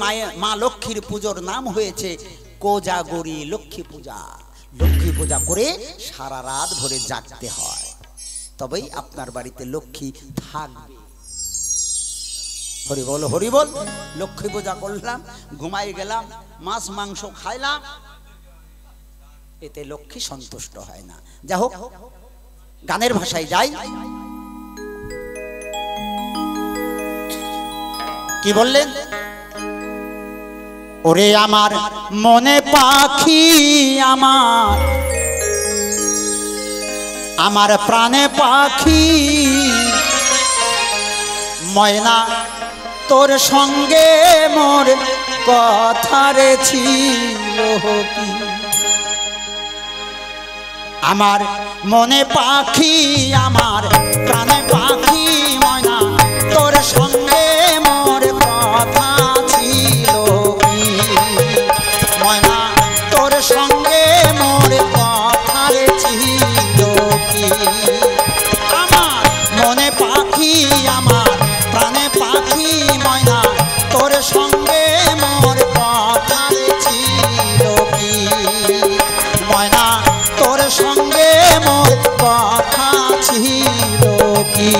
মা লক্ষ্মীর পুজোর নাম হয়েছে কোজাগরী লক্ষ্মী পূজা। লক্ষ্মী পূজা করে সারা রাত ভরে জাগতে হয়, তবেই আপনার বাড়িতে লক্ষ্মী থাকবে। হরি বল হরি বল। লক্ষ্মী পূজা করলাম, ঘুমাই গেলাম, মাছ মাংস খাইলাম, এতে লক্ষ্মী সন্তুষ্ট হয় না। যা হোক, গানের ভাষায় যাই। কি বললেন, ওরে আমার মনে পাখি, আমার প্রাণে পাখি, ময়না তোর সঙ্গে মোর কথা রে ছিল কি। আমার মনে পাখি, আমার প্রাণে পাখি, ময়না তোর সঙ্গে মোর কথা ছিল কি। ময়না তোর সঙ্গে মোর কথা রে ছিল কি। আমার মনে পাখি, আমার প্রাণে পাখি, ময়না তোর সঙ্গে মোর কথা রে ছিল কি। ময়না তোর সঙ্গে মোর কথা ছিল কি।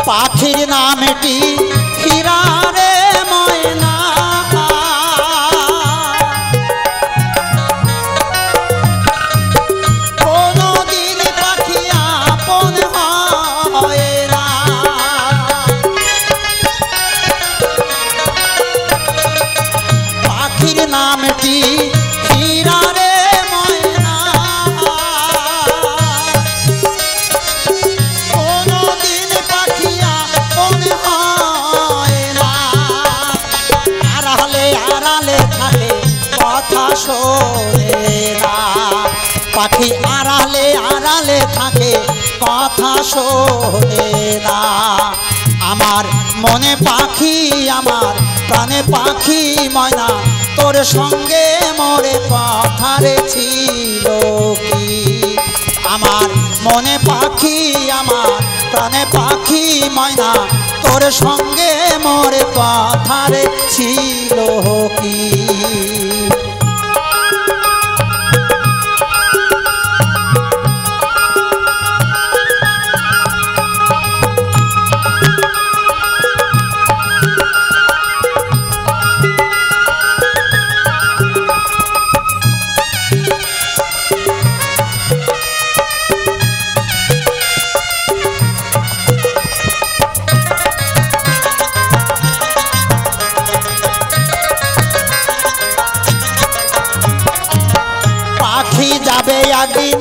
পাখির নামটি হীরা রে ময়না, কোনদিন পাখি আপন হয় না। পাখির নামটি হীরা রে ময়না, কোনদিন পাখি আপন হয় না। আড়ালে আড়ালে থাকে কথা শোনে না। পাখি আড়ালে আড়ালে থাকে কথা শোনে না। আমার মনে পাখি, আমার প্রাণে পাখি, ময়না তোর সঙ্গে মোরে কথা রে ছিল কি। আমার মনে পাখি, আমার প্রাণে পাখি, ময়না তোর সঙ্গে মোরে কথা রে ছিল কি। যাবে একদিন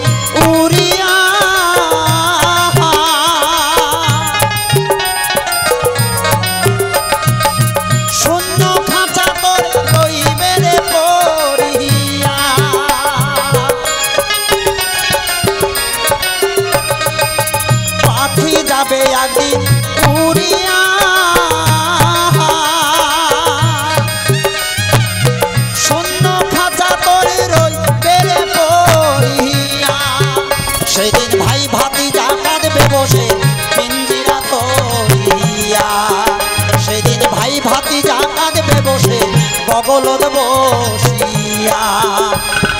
উড়িয়া শূন্য খাঁচা তোর রইবে রে পড়িয়া পাখি যাবে একদিন উড়িয়া শূন্য খাঁচা তোর রইবে রে পড়িয়া সেদিন ভাই ভাতিজা কাঁদবে বসে পিঞ্জিরা তরিয়া সেদিন ভাই ভাতিজা কাঁদবে বসে বগলত বসিয়া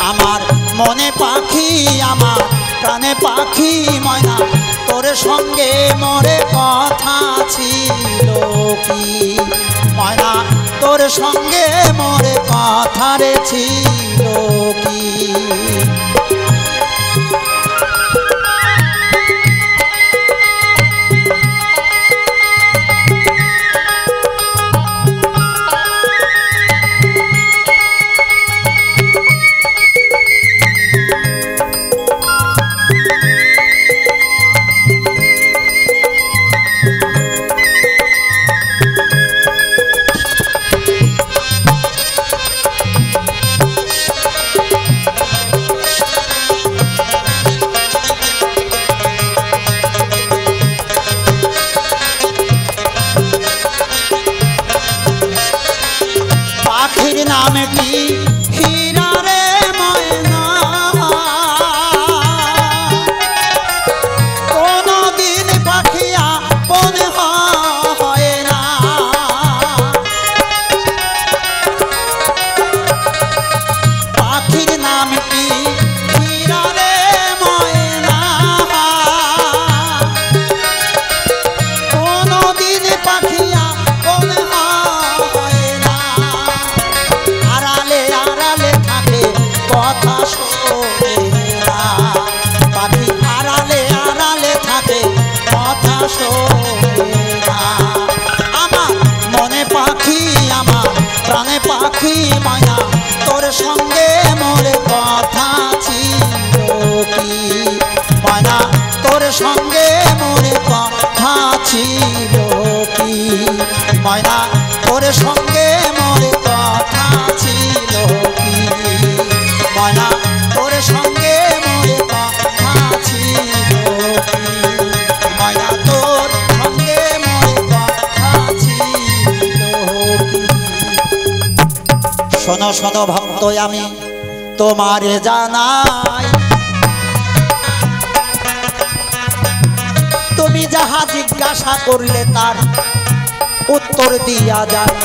আমার মনে পাখি আমার প্রাণে পাখি ময়না তোর সঙ্গে মরে কথা ছিল কি ময়না তোর সঙ্গে মরে কথা রে ছিল কি পাখির নাম কি হীরা রে ময়না কোনদিন পাখিয়া মনে হয় না পাখির নাম কি হীরা রে ময়না কোনদিন পাখিয়া মনে হয় না আড়ালে আড়ালে থাকে কথা শোনে না পাখি আড়ালে আড়ালে থাকে কথা শোনে না আমার মনে পাখি আমার প্রাণে পাখি মায়া তোর সঙ্গে মোরে কথা ছিল কি মায়া তোর সঙ্গে মোরে কথা ছিল কি মায়া তোর সঙ্গে মোরে কথা ছিল কি মায়া তোর সঙ্গে মোরে কথা ছিল কি মায়া তোর সঙ্গে মোরে কথা ছিল কি শোনো শোনো ভক্ত আমি তোমারে জানাই তুমি যাহা জিজ্ঞাসা করলে তার উত্তর দিয়া যায়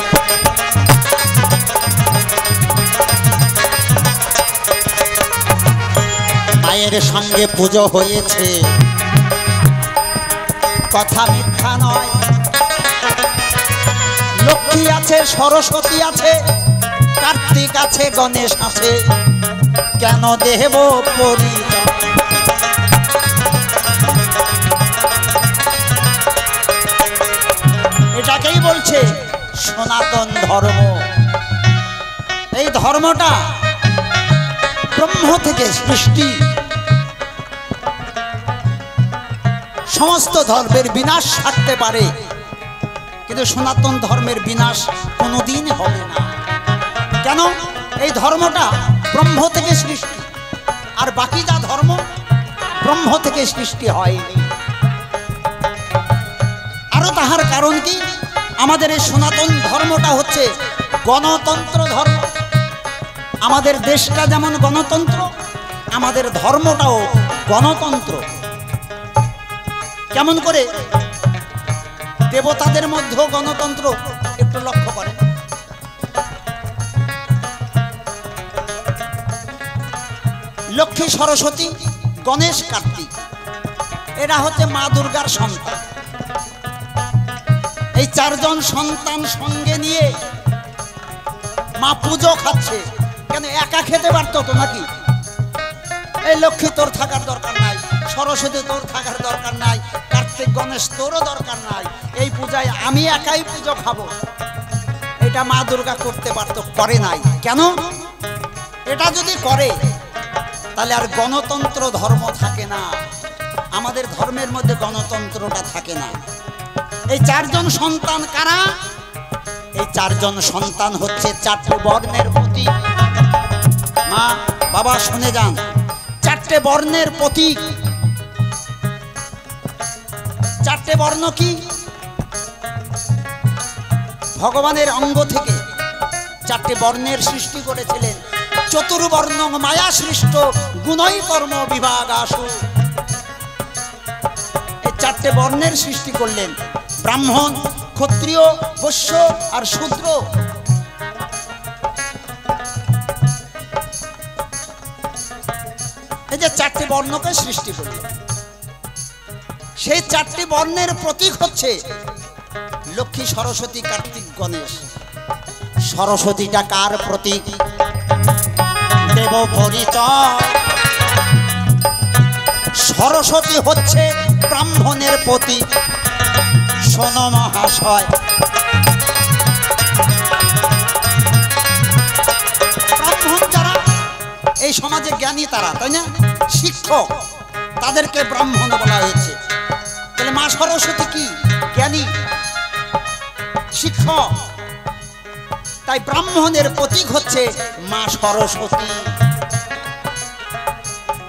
মায়ের সঙ্গে পুজো হয়েছে কথা মিথ্যা নয় লক্ষ্মী আছে সরস্বতী আছে কার্তিক আছে গণেশ আছে কেন দেব পরিচয় এটাকেই বলছে সনাতন ধর্ম এই ধর্মটা ব্রহ্ম থেকে সৃষ্টি সমস্ত ধর্মের বিনাশ থাকতে পারে কিন্তু সনাতন ধর্মের বিনাশ কোনোদিন হবে না কেন এই ধর্মটা ব্রহ্ম থেকে সৃষ্টি আর বাকি যা ধর্ম ব্রহ্ম থেকে সৃষ্টি হয়নি আরো তাহার কারণ কি আমাদের এই সনাতন ধর্মটা হচ্ছে গণতন্ত্র ধর্ম আমাদের দেশটা যেমন গণতন্ত্র আমাদের ধর্মটাও গণতন্ত্র কেমন করে দেবতাদের মধ্যেও গণতন্ত্র একটু লক্ষ্য করেন লক্ষ্মী সরস্বতী গণেশ কার্তিক এরা হচ্ছে মা দুর্গার সন্তান এই চারজন সন্তান সঙ্গে নিয়ে মা পুজো খাচ্ছে কেন একা খেতে পারতো তো নাকি এই লক্ষ্মী তোর থাকার দরকার নাই সরস্বতী তোর থাকার দরকার নাই কার্তিক গণেশ তোরও দরকার নাই এই পূজায় আমি একাই পুজো খাবো এটা মা দুর্গা করতে পারতো করে নাই কেন এটা যদি করে তাহলে আর গণতন্ত্র ধর্ম থাকে না। আমাদের ধর্মের মধ্যে গণতন্ত্রটা থাকে না। এই চারজন সন্তান কারা? এই চারজন সন্তান হচ্ছে চারটে বর্ণের প্রতীক। মা বাবা শুনে যান, চারটে বর্ণের প্রতীক। চারটে বর্ণ কি? ভগবানের অঙ্গ থেকে চারটে বর্ণের সৃষ্টি করেছিলেন। চতুর্বর্ণং মায়া সৃষ্ট গুণই কর্ম বিভাগ আসু। এই চারটে বর্ণের সৃষ্টি করলেন, ব্রাহ্মণ, ক্ষত্রিয়, বৈশ্য আর শূদ্র। এই যে চারটি বর্ণকে সৃষ্টি করলেন, সেই চারটি বর্ণের প্রতীক হচ্ছে লক্ষ্মী, সরস্বতী, কার্তিক, গণেশ। সরস্বতীটা কার প্রতীক? দেব পরিচয়। সরস্বতী হচ্ছে ব্রাহ্মণের প্রতীক। শোনো মহাশয়, ব্রাহ্মণ যারা এই সমাজে জ্ঞানী তারা, তাই না? শিক্ষক, তাদেরকে ব্রাহ্মণ বলা হয়েছে। তাহলে মা সরস্বতী কি? জ্ঞানী, শিক্ষক। তাই ব্রাহ্মণের প্রতীক হচ্ছে মা সরস্বতী।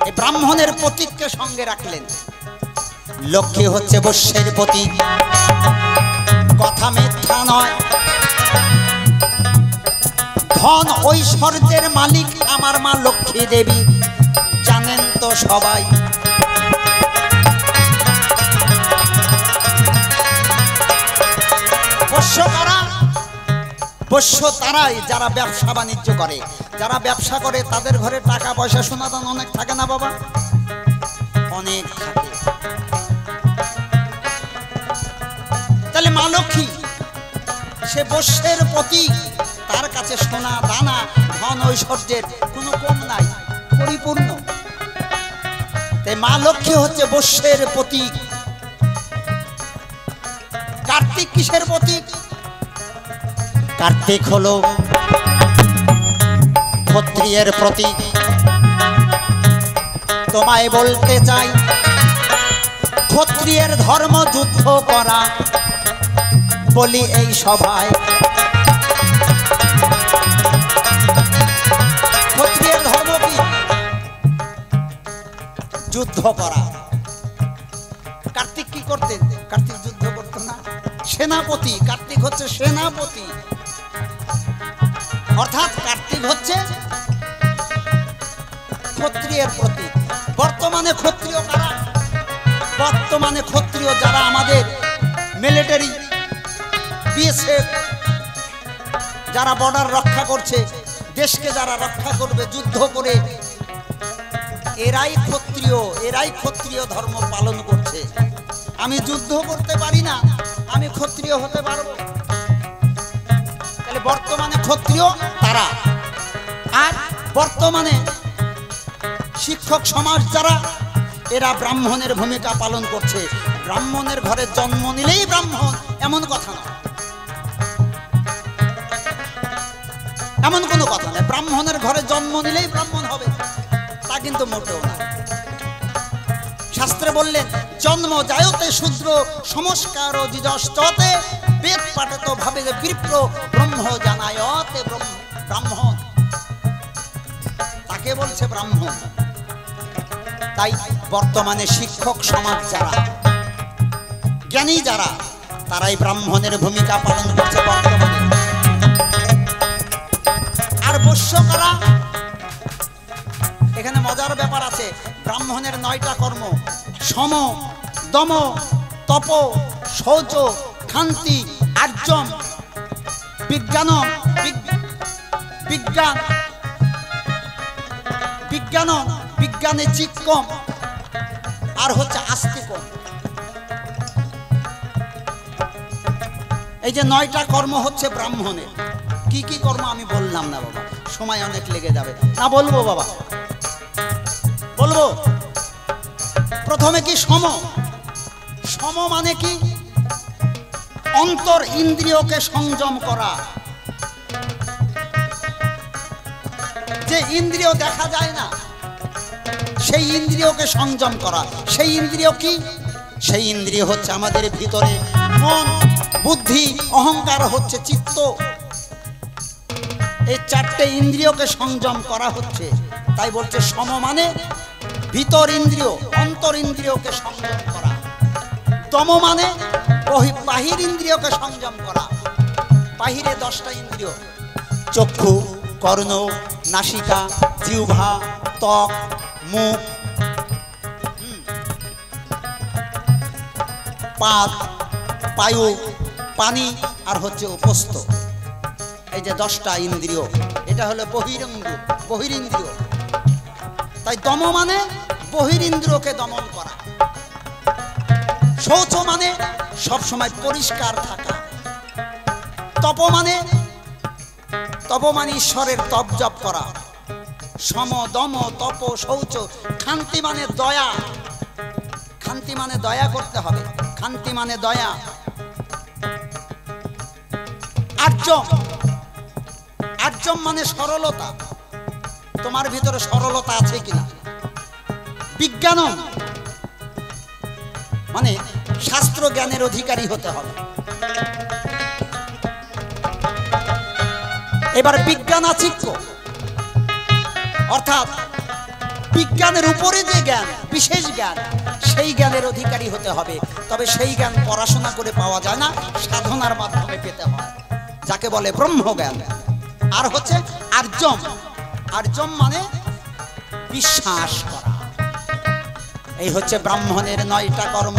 এই ব্রাহ্মণের প্রতীককে সঙ্গে রাখলেন। লক্ষ্মী হচ্ছে বৈশ্যের প্রতীক, কথা মিথ্যা নয়। ধন ঐশ্বর্যের মালিক আমার মা লক্ষ্মী দেবী, জানেন তো সবাই। বৈশ্য কারা? বৈশ্য তারাই যারা ব্যবসা বাণিজ্য করে। যারা ব্যবসা করে তাদের ঘরে টাকা পয়সা সোনা দান অনেক থাকে না বাবা? অনেক থাকে। তাহলে মা লক্ষ্মী সে বৈশ্যের প্রতীক। তার কাছে সোনা দানা ধন ঐশ্বর্যের কোনো কম নাই, পরিপূর্ণ। তাই মা লক্ষ্মী হচ্ছে বৈশ্যের প্রতীক। কার্তিক কিসের প্রতীক? কার্তিক হলো ক্ষত্রিয়ের প্রতীক। তোমায় বলতে চাই, ক্ষত্রিয়ের ধর্ম যুদ্ধ করা, বলি এই সভায়। ক্ষত্রিয়ের ধর্ম কি? যুদ্ধ করা। কার্তিক কি করতেন? কার্তিক যুদ্ধ করত না, সেনাপতি। কার্তিক হচ্ছে সেনাপতি, অর্থাৎ কার্তিক হচ্ছে ক্ষত্রিয়ের প্রতীক। বর্তমানে ক্ষত্রিয় কারা? বর্তমানে ক্ষত্রিয় যারা আমাদের মিলিটারি, বিএসএফ, যারা বর্ডার রক্ষা করছে, দেশকে যারা রক্ষা করবে যুদ্ধ করে, এরাই ক্ষত্রিয়। এরাই ক্ষত্রিয় ধর্ম পালন করছে। আমি যুদ্ধ করতে পারি না, আমি ক্ষত্রিয় হতে পারবো? তাহলে বর্তমানে ক্ষত্রিয় তারা। আর বর্তমানে শিক্ষক সমাজ যারা, এরা ব্রাহ্মণের ভূমিকা পালন করছে। ব্রাহ্মণের ঘরে জন্ম নিলেই ব্রাহ্মণ এমন কথা না, এমন কোনো কথা নয়। ব্রাহ্মণের ঘরে জন্ম নিলেই ব্রাহ্মণ হবে তা কিন্তু মোটেও না। শাস্ত্রে বললেন, জন্ম যায়তে শূদ্র সংস্কার জিজস্ততে, বেদ পাঠত ভাবে যে বিপ্র ব্রহ্ম জানায়তে ব্রাহ্মণ। তাকে বলছে ব্রাহ্মণ। তাই বর্তমানে শিক্ষক সমাজ যারা, জ্ঞানী যারা, তারাই ব্রাহ্মণের ভূমিকা পালন করছে বর্তমানে। আর বৈশ্য কারা? এখানে মজার ব্যাপার আছে। ব্রাহ্মণের 9টা কর্ম: সম, দম, তপ, শৌচ, ক্ষান্তি, আর্যম, বিজ্ঞান, বিজ্ঞানে চিক্কম, আর হচ্ছে আস্তিকম। এই যে 9টা কর্ম হচ্ছে ব্রাহ্মণের। কি কি কর্ম আমি বললাম না বাবা, সময় অনেক লেগে যাবে। না বলবো বাবা, বলবো। প্রথমে কি সম? সম মানে কি? অন্তর ইন্দ্রিয়কে সংযম করা। যে ইন্দ্রিয় দেখা যায় না, সেই ইন্দ্রিয়কে সংযম করা। সেই ইন্দ্রিয় কি? সেই ইন্দ্রিয় হচ্ছে আমাদের ভিতরে মন, বুদ্ধি, অহংকার হচ্ছে চিত্ত। এই চারটে ইন্দ্রিয়কে সংযম করা হচ্ছে। তাই বলছে সম মানে ভিতর ইন্দ্রিয়, অন্তর ইন্দ্রিয়কে সংযম করা। দম মানে বাহির ইন্দ্রিয়কে সংযম করা। বাহিরে 10টা ইন্দ্রিয়, চক্ষু, কর্ণ, নাসিকা, জিহ্বা, ত্বক, মুখ, পাদ, পায়ু, পানি আর হচ্ছে উপস্থ। এই যে 10টা ইন্দ্রিয়, এটা হলো বহিরিন্দ্রিয়। তাই দম মানে বহিরিন্দ্রিয়কে দমন করা। শৌচ মানে সবসময় পরিষ্কার থাকা। তপ মানে ঈশ্বরের তপ জপ করা। সম, দম, তপ, শৌচ। ক্ষান্তি মানে দয়া। ক্ষান্তি মানে দয়া করতে হবে। ক্ষান্তি মানে দয়া। আর্যম, আর্যম মানে সরলতা। তোমার ভিতরে সরলতা আছে কিনা। বিজ্ঞানম মানে শাস্ত্র জ্ঞানের অধিকারী হতে হবে। এবার বিজ্ঞানাচিক্য, অর্থাৎ বিজ্ঞানের উপরে যে জ্ঞান, বিশেষ জ্ঞান, সেই জ্ঞানের অধিকারী হতে হবে। তবে সেই জ্ঞান পড়াশোনা করে পাওয়া যায় না, সাধনার মাধ্যমে পেতে হয়, যাকে বলে ব্রহ্মজ্ঞান। আর হচ্ছে আর্যম, আর্যম মানে বিশ্বাস করা। এই হচ্ছে ব্রাহ্মণের 9টা কর্ম,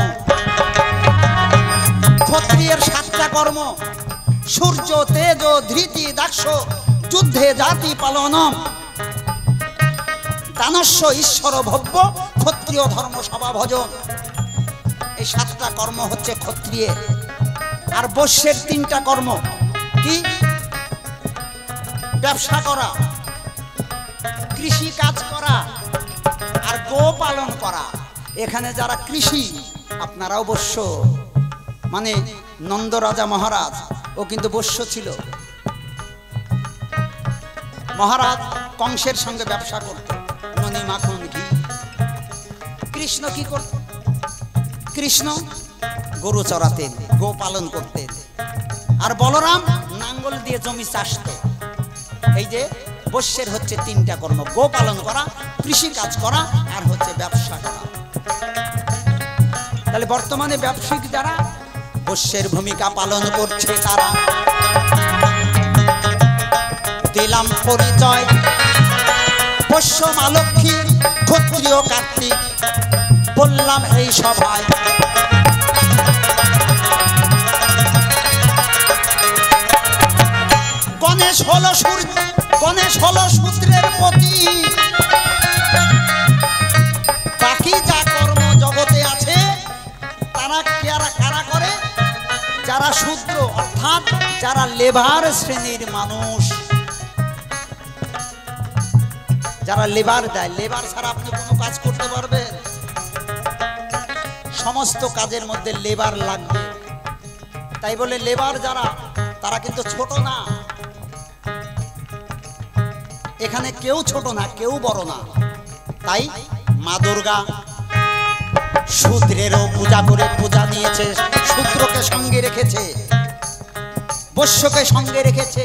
ক্ষত্রিয়ের 7টা কর্ম। সূর্য, তেজ, ধৃতি, দাক্ষ, যুদ্ধে জাতি পালনম, দানস্য ঈশ্বর ভব্য, ক্ষত্রিয় ধর্ম সভা ভজন। এই 7টা কর্ম হচ্ছে ক্ষত্রিয়ের। আর বৈশ্যের 3টা কর্ম কি? ব্যবসা করা, কৃষি কাজ করা আর গো পালন করা। এখানে যারা কৃষি, আপনারাও বৈশ্য, মানে নন্দ রাজা মহারাজ ও কিন্তু বৈশ্য ছিল। মহারাজ কংসের সঙ্গে ব্যবসা করত, ননি, মাখন, ঘি। কৃষ্ণ কি করত? কৃষ্ণ গরু চড়াতেন, গো পালন করতেন। আর বলরাম নাঙ্গল দিয়ে জমি চাষত। এই যে বৈশ্যের হচ্ছে 3টা কর্ম, গো পালন করা, কৃষি কাজ করা আর হচ্ছে ব্যবসা করা। তাহলে বর্তমানে ব্যবসায়িক যারা বৈশ্যের ভূমিকা পালন করছে, তারা দিলাম পরিচয়। বৈশ্য মা লক্ষ্মী, ক্ষত্রিয় কার্তিক, বললাম এই সভায়। গণেশ হলো সূত্রের পতি। বাকি যা কর্ম জগতে আছে তারা কারা করে? যারা শূদ্র, অর্থাৎ যারা লেবার শ্রেণীর মানুষ, যারা লেবার দেয়। লেবার ছাড়া আপনি কোনো কাজ করতে পারবেন? সমস্ত কাজের মধ্যে লেবার লাগবে। তাই বলে লেবার যারা, তারা কিন্তু ছোট না। এখানে কেউ ছোট না, কেউ বড় না। তাই মা দুর্গা শূদ্রেরও পূজা করে পূজা নিয়েছে, শূদ্রকে সঙ্গে রেখেছে, বৈশ্যকে সঙ্গে রেখেছে,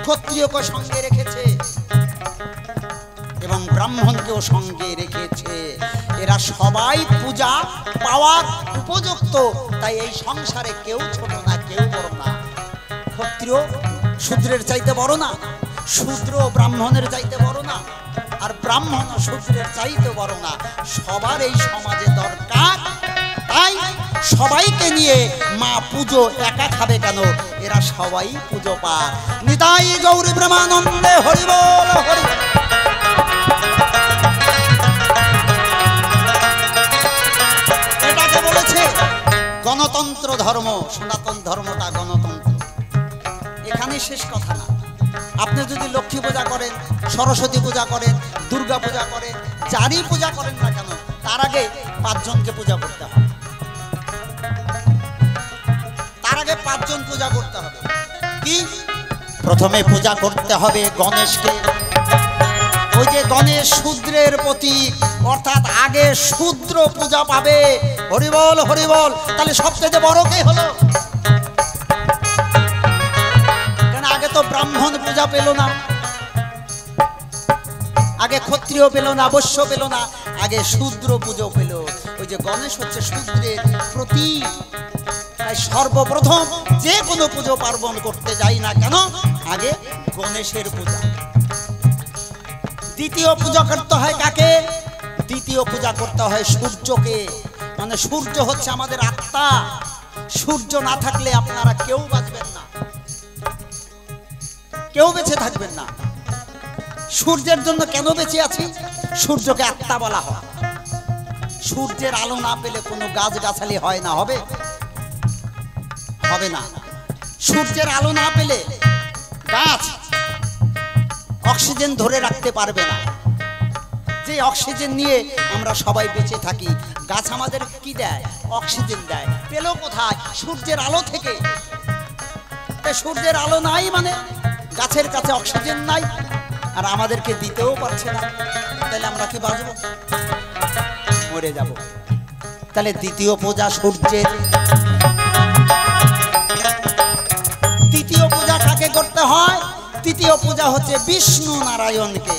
ক্ষত্রিয়কে সঙ্গে রেখেছে এবং ব্রাহ্মণকেও সঙ্গে রেখেছে। এরা সবাই পূজা পাওয়ার উপযুক্ত। তাই এই সংসারে কেউ ছোট না, কেউ বড় না। ক্ষত্রিয় শূদ্রের চাইতে বড় না, শূদ্র ব্রাহ্মণের চাইতে বড় না, আর ব্রাহ্মণ শূদ্রের চাইতে বড় না। সবার এই সমাজে দরকার। তাই সবাইকে নিয়ে মা পুজো একা খাবে কেন? এরা সবাই পুজো পায়। নিতাই গৌরী ব্রহ্মানন্দে হরি বল হরি। এটাকে বলেছে গণতন্ত্র ধর্ম। সনাতন ধর্মটা গণতন্ত্র। এখানে শেষ কথা না। আপনি যদি লক্ষ্মী পূজা করেন, সরস্বতী পূজা করেন, দুর্গা পূজা করেন, যারই পূজা করেন না কেন, তার আগে 5 জনকে পূজা করতে হবে। তার আগে 5 জন পূজা করতে হবে। কি? প্রথমে পূজা করতে হবে গণেশকে। ওই যে গণেশ শূদ্রের প্রতীক, অর্থাৎ আগে শূদ্র পূজা পাবে। হরিবল হরিবল। তাহলে সবচেয়ে বড় কে হলো? কেন আগে তো ব্রাহ্মণ পূজা পেল না, আগে ক্ষত্রিয় পেল না, বৈশ্য পেল না, আগে শূদ্র পুজো পেল। ওই যে গণেশ হচ্ছে শূদ্রের প্রতীক। তাই সর্বপ্রথম যে কোনো পুজো পার্বণ করতে যাই না কেন, আগে গণেশের পূজা। দ্বিতীয় পূজা করতে হয় কাকে? দ্বিতীয় পূজা করতে হয় সূর্যকে। মানে সূর্য হচ্ছে আমাদের আত্মা। সূর্য না থাকলে আপনারা কেউ বাঁচবেন না, কেউ বেঁচে থাকবেন না। সূর্যের জন্য কেন বেঁচে আছি? সূর্যকে আত্মা বলা হয়। সূর্যের আলো না পেলে কোনো গাছ গাছালি হয় না, হবে? হবে না। সূর্যের আলো না পেলে গাছ অক্সিজেন ধরে রাখতে পারবে না। যে অক্সিজেন নিয়ে আমরা সবাই বেঁচে থাকি। গাছ আমাদের কি দেয়? অক্সিজেন দেয়। পেল কোথায়? সূর্যের আলো থেকে। সূর্যের আলো নাই মানে গাছের কাছে অক্সিজেন নাই, আর আমাদেরকে দিতেও পারছে না। তাহলে আমরা কি বাঁচবো? মরে যাব। তাহলে দ্বিতীয় পূজা সূর্যের। তৃতীয় পূজা কাকে করতে হয়? তৃতীয় পূজা হচ্ছে বিষ্ণু নারায়ণকে।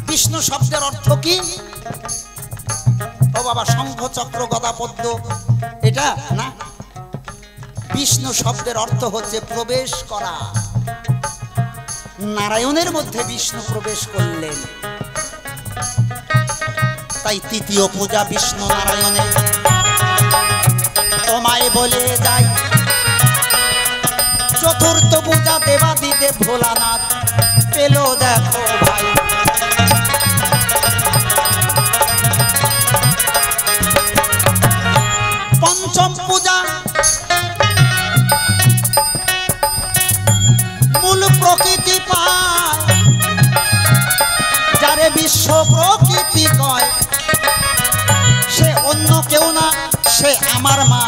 বিষ্ণু শব্দের অর্থ কি? ও বাবা, শঙ্খ চক্র গদা পদ্ম এটা না। বিষ্ণু শব্দের অর্থ হচ্ছে প্রবেশ করা। নারায়ণের মধ্যে বিষ্ণু প্রবেশ করলেন, তাই তৃতীয় পূজা বিষ্ণু নারায়ণের। তোমায় বলে যাই চতুর্থ পূজা দেবাদিদেব ভোলানাথ পেল দেখো ভাই। পঞ্চম পূজা মূল প্রকৃতি পায়, যারে বিশ্ব প্রকৃতি কয়, সে অন্য কেউ না, সে আমার মা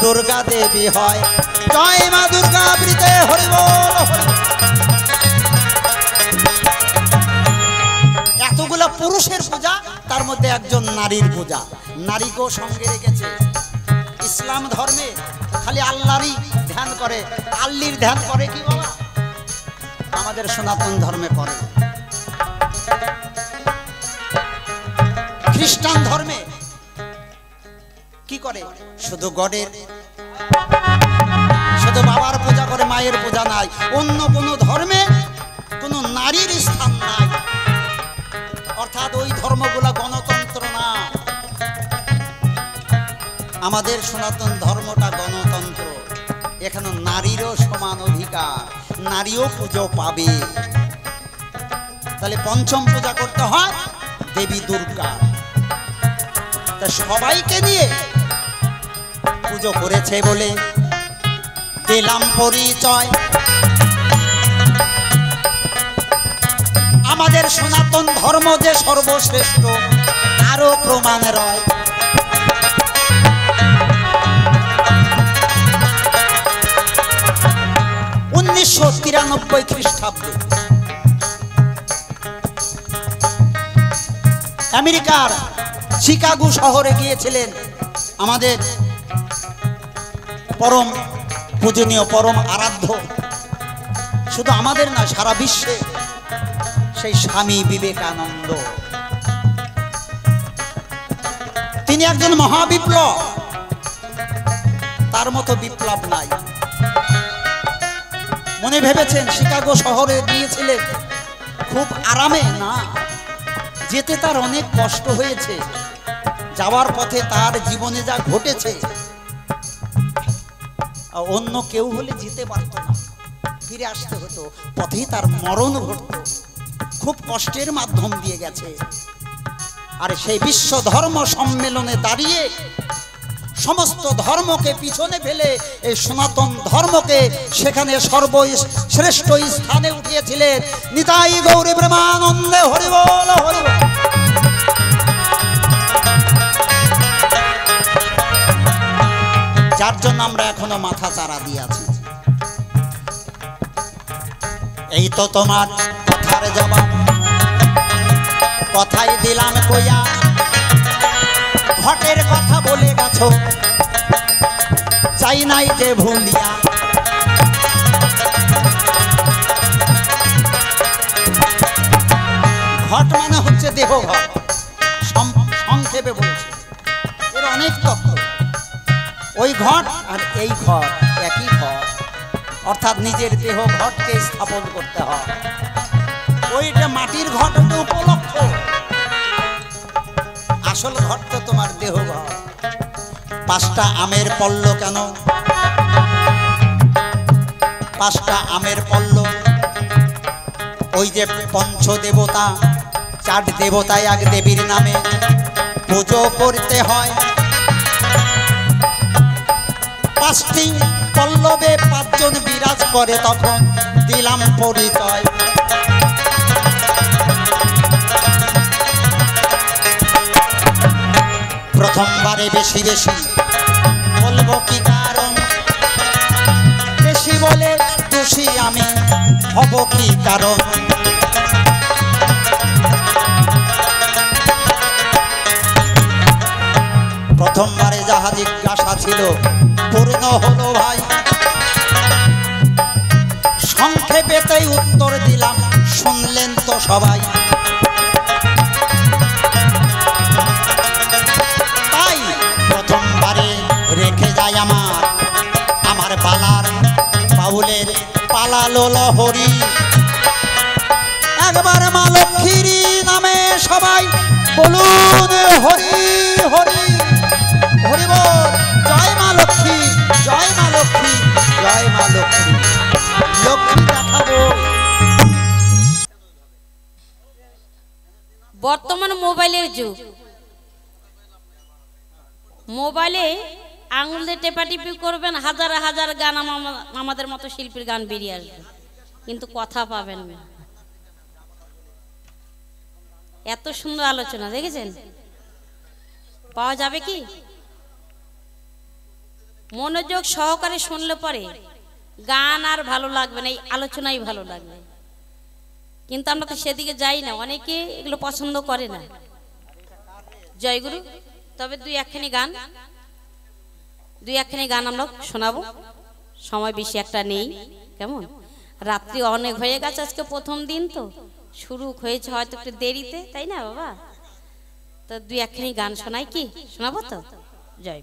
দুর্গা দেবী হয়। জয় মা দুর্গা বৃতে হরি বল। এতগুলো পুরুষের পূজা, তার মধ্যে একজন নারীর পূজা। নারীকেও সঙ্গে রেখেছে। ইসলাম ধর্মে খালি আল্লাহরই ধ্যান করে। আল্লির ধ্যান করে কি বাবা? আমাদের সনাতন ধর্মে করে। খ্রিস্টান ধর্মে কি করে? শুধু গডের, শুধু বাবার পূজা করে, মায়ের পূজা নাই। অন্য কোনো ধর্মে কোনো নারীর স্থান নাই। অর্থাৎ ওই ধর্মগুলা গণতন্ত্র না। আমাদের সনাতন ধর্মটা গণতন্ত্র। এখানে নারীরও সমান অধিকার, নারীও পুজো পাবে। তাহলে পঞ্চম পূজা করতে হয় দেবী দুর্গা। তা সবাইকে নিয়ে পুজো করেছে বলে দিলাম পরিচয়। আমাদের সনাতন ধর্ম যে সর্বশ্রেষ্ঠ, আরো প্রমাণ রয়। 1993 খ্রিস্টাব্দে আমেরিকার শিকাগো শহরে গিয়েছিলেন আমাদের পরম পূজনীয়, পরম আরাধ্য, শুধু আমাদের না সারা বিশ্বে, সেই স্বামী বিবেকানন্দ। তিনি একজন মহাবিপ্লব। তার মতো বিপ্লব নাই। মনে ভেবেছেন শিকাগো শহরে গিয়েছিলেন খুব আরামে? না, যেতে তার অনেক কষ্ট হয়েছে। যাওয়ার পথে তার জীবনে যা ঘটেছে, অন্য কেউ হলে যেতে পারত না, ফিরে আসতে হতো। পথেই তার মরণ ঘটত। খুব কষ্টের মাধ্যম দিয়ে গেছে। আর সেই বিশ্ব ধর্ম সম্মেলনে দাঁড়িয়ে সমস্ত ধর্মকে পিছনে ফেলে এই সনাতন ধর্মকে সেখানে সর্বশ্রেষ্ঠ স্থানে উঠিয়েছিলেন। নিতাই গৌরী প্রেমানন্দে হরি বল হরি বল। যার জন্য আমরা এখনো মাথা চারা দিয়ে আছি। এই তো তোমার কথার জবাব। কথাই দিলাম কইয়া ঘটের কথা বলে গেছো চাই নাই যে ভুলিয়া ঘট মানে হচ্ছে দেহ ঘর সংক্ষেপে বলছে এর অনেক তত্ত্ব ওই ঘট আর এই ঘর একই ঘর অর্থাৎ নিজের দেহ ঘটকে স্থাপন করতে হয় ওইটা মাটির ঘট হতে উপলক্ষ আসল ঘট তো তোমার দেহ ঘর পাঁচটা আমের পল্ল কেন পাঁচটা আমের পল্ল ওই যে পঞ্চ দেবতা চার দেবতায় এক দেবীর নামে পুজো করতে হয় পাঁচটি পল্লবে পাঁচজন বিরাজ করে তখন দিলাম পরিচয় প্রথমবারে বেশি বেশি বলবো কি কারণ বেশি বলে দোষী আমি হব কি কারণ প্রথমবারে যাহা জিজ্ঞাসা ছিল পূর্ণ হলো ভাই সংক্ষেপেতেই উত্তর দিলাম শুনলেন তো সবাই তাই প্রথমবারে রেখে যায় আমার পালার বাউলের পালালো লহরি একবার মা লক্ষ্মীর নামে সবাই বলুন হরি হরি হরি বল জয় মা লক্ষ্মী জয় মা লক্ষ্মী জয় মা লক্ষ্মী লক্ষ্মী দেখাবো বর্তমান মোবাইলের যুগ মোবাইলে আঙুল দিয়ে টেপাটিপি করবেন হাজার হাজার গান আমাদের মতো শিল্পীর গান বেরিয়ে আসবে কিন্তু কথা পাবেন না এত সুন্দর আলোচনা দেখেছেন পাওয়া যাবে কি মনোযোগ সহকারে শুনলে পরে গান আর ভালো লাগবে না এই আলোচনাই ভালো লাগবে কিন্তু আমরা তো সেদিকে যাই না অনেকে এগুলো পছন্দ করে না জয়গুরু তবে দুই একখানি গান আমরা শোনাবো সময় বেশি একটা নেই কেমন রাত্রি অনেক হয়ে গেছে আজকে প্রথম দিন তো শুরু হয়েছে হয়তো একটু দেরিতে তাই না বাবা তো দুই একখানি গান শোনাই কি শোনাবো তো জয়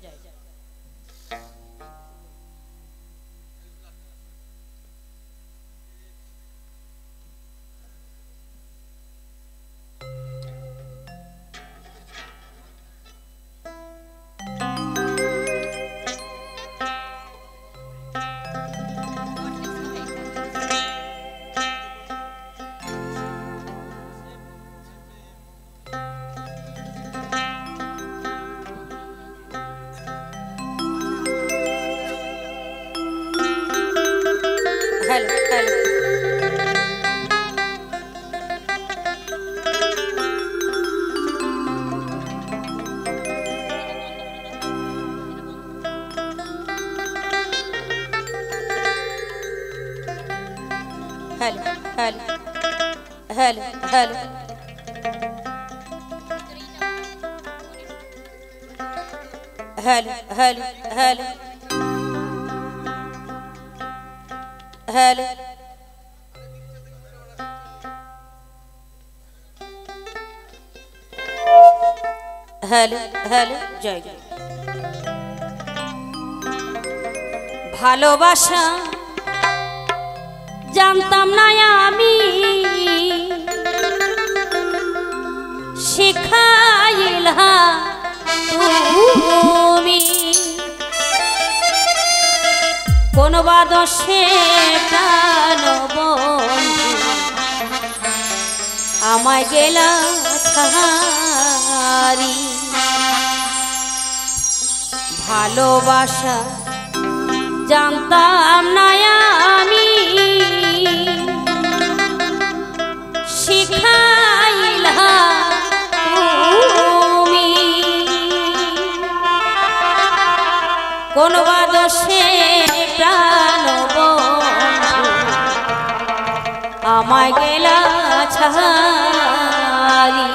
hello hello hello hello hello hello hello hello জয় গুরু ভালোবাসা জানতাম না আমি শিখাইলা তুমি কোন বাদশে প্রাণ বন্ধু আমায় গেলা ছাড়ি ভালোবাসা জানতাম না আমি শিখাইলা তুমি কোন বাদশে প্রাণ বন্ধু আমায় গেলা ছাড়ি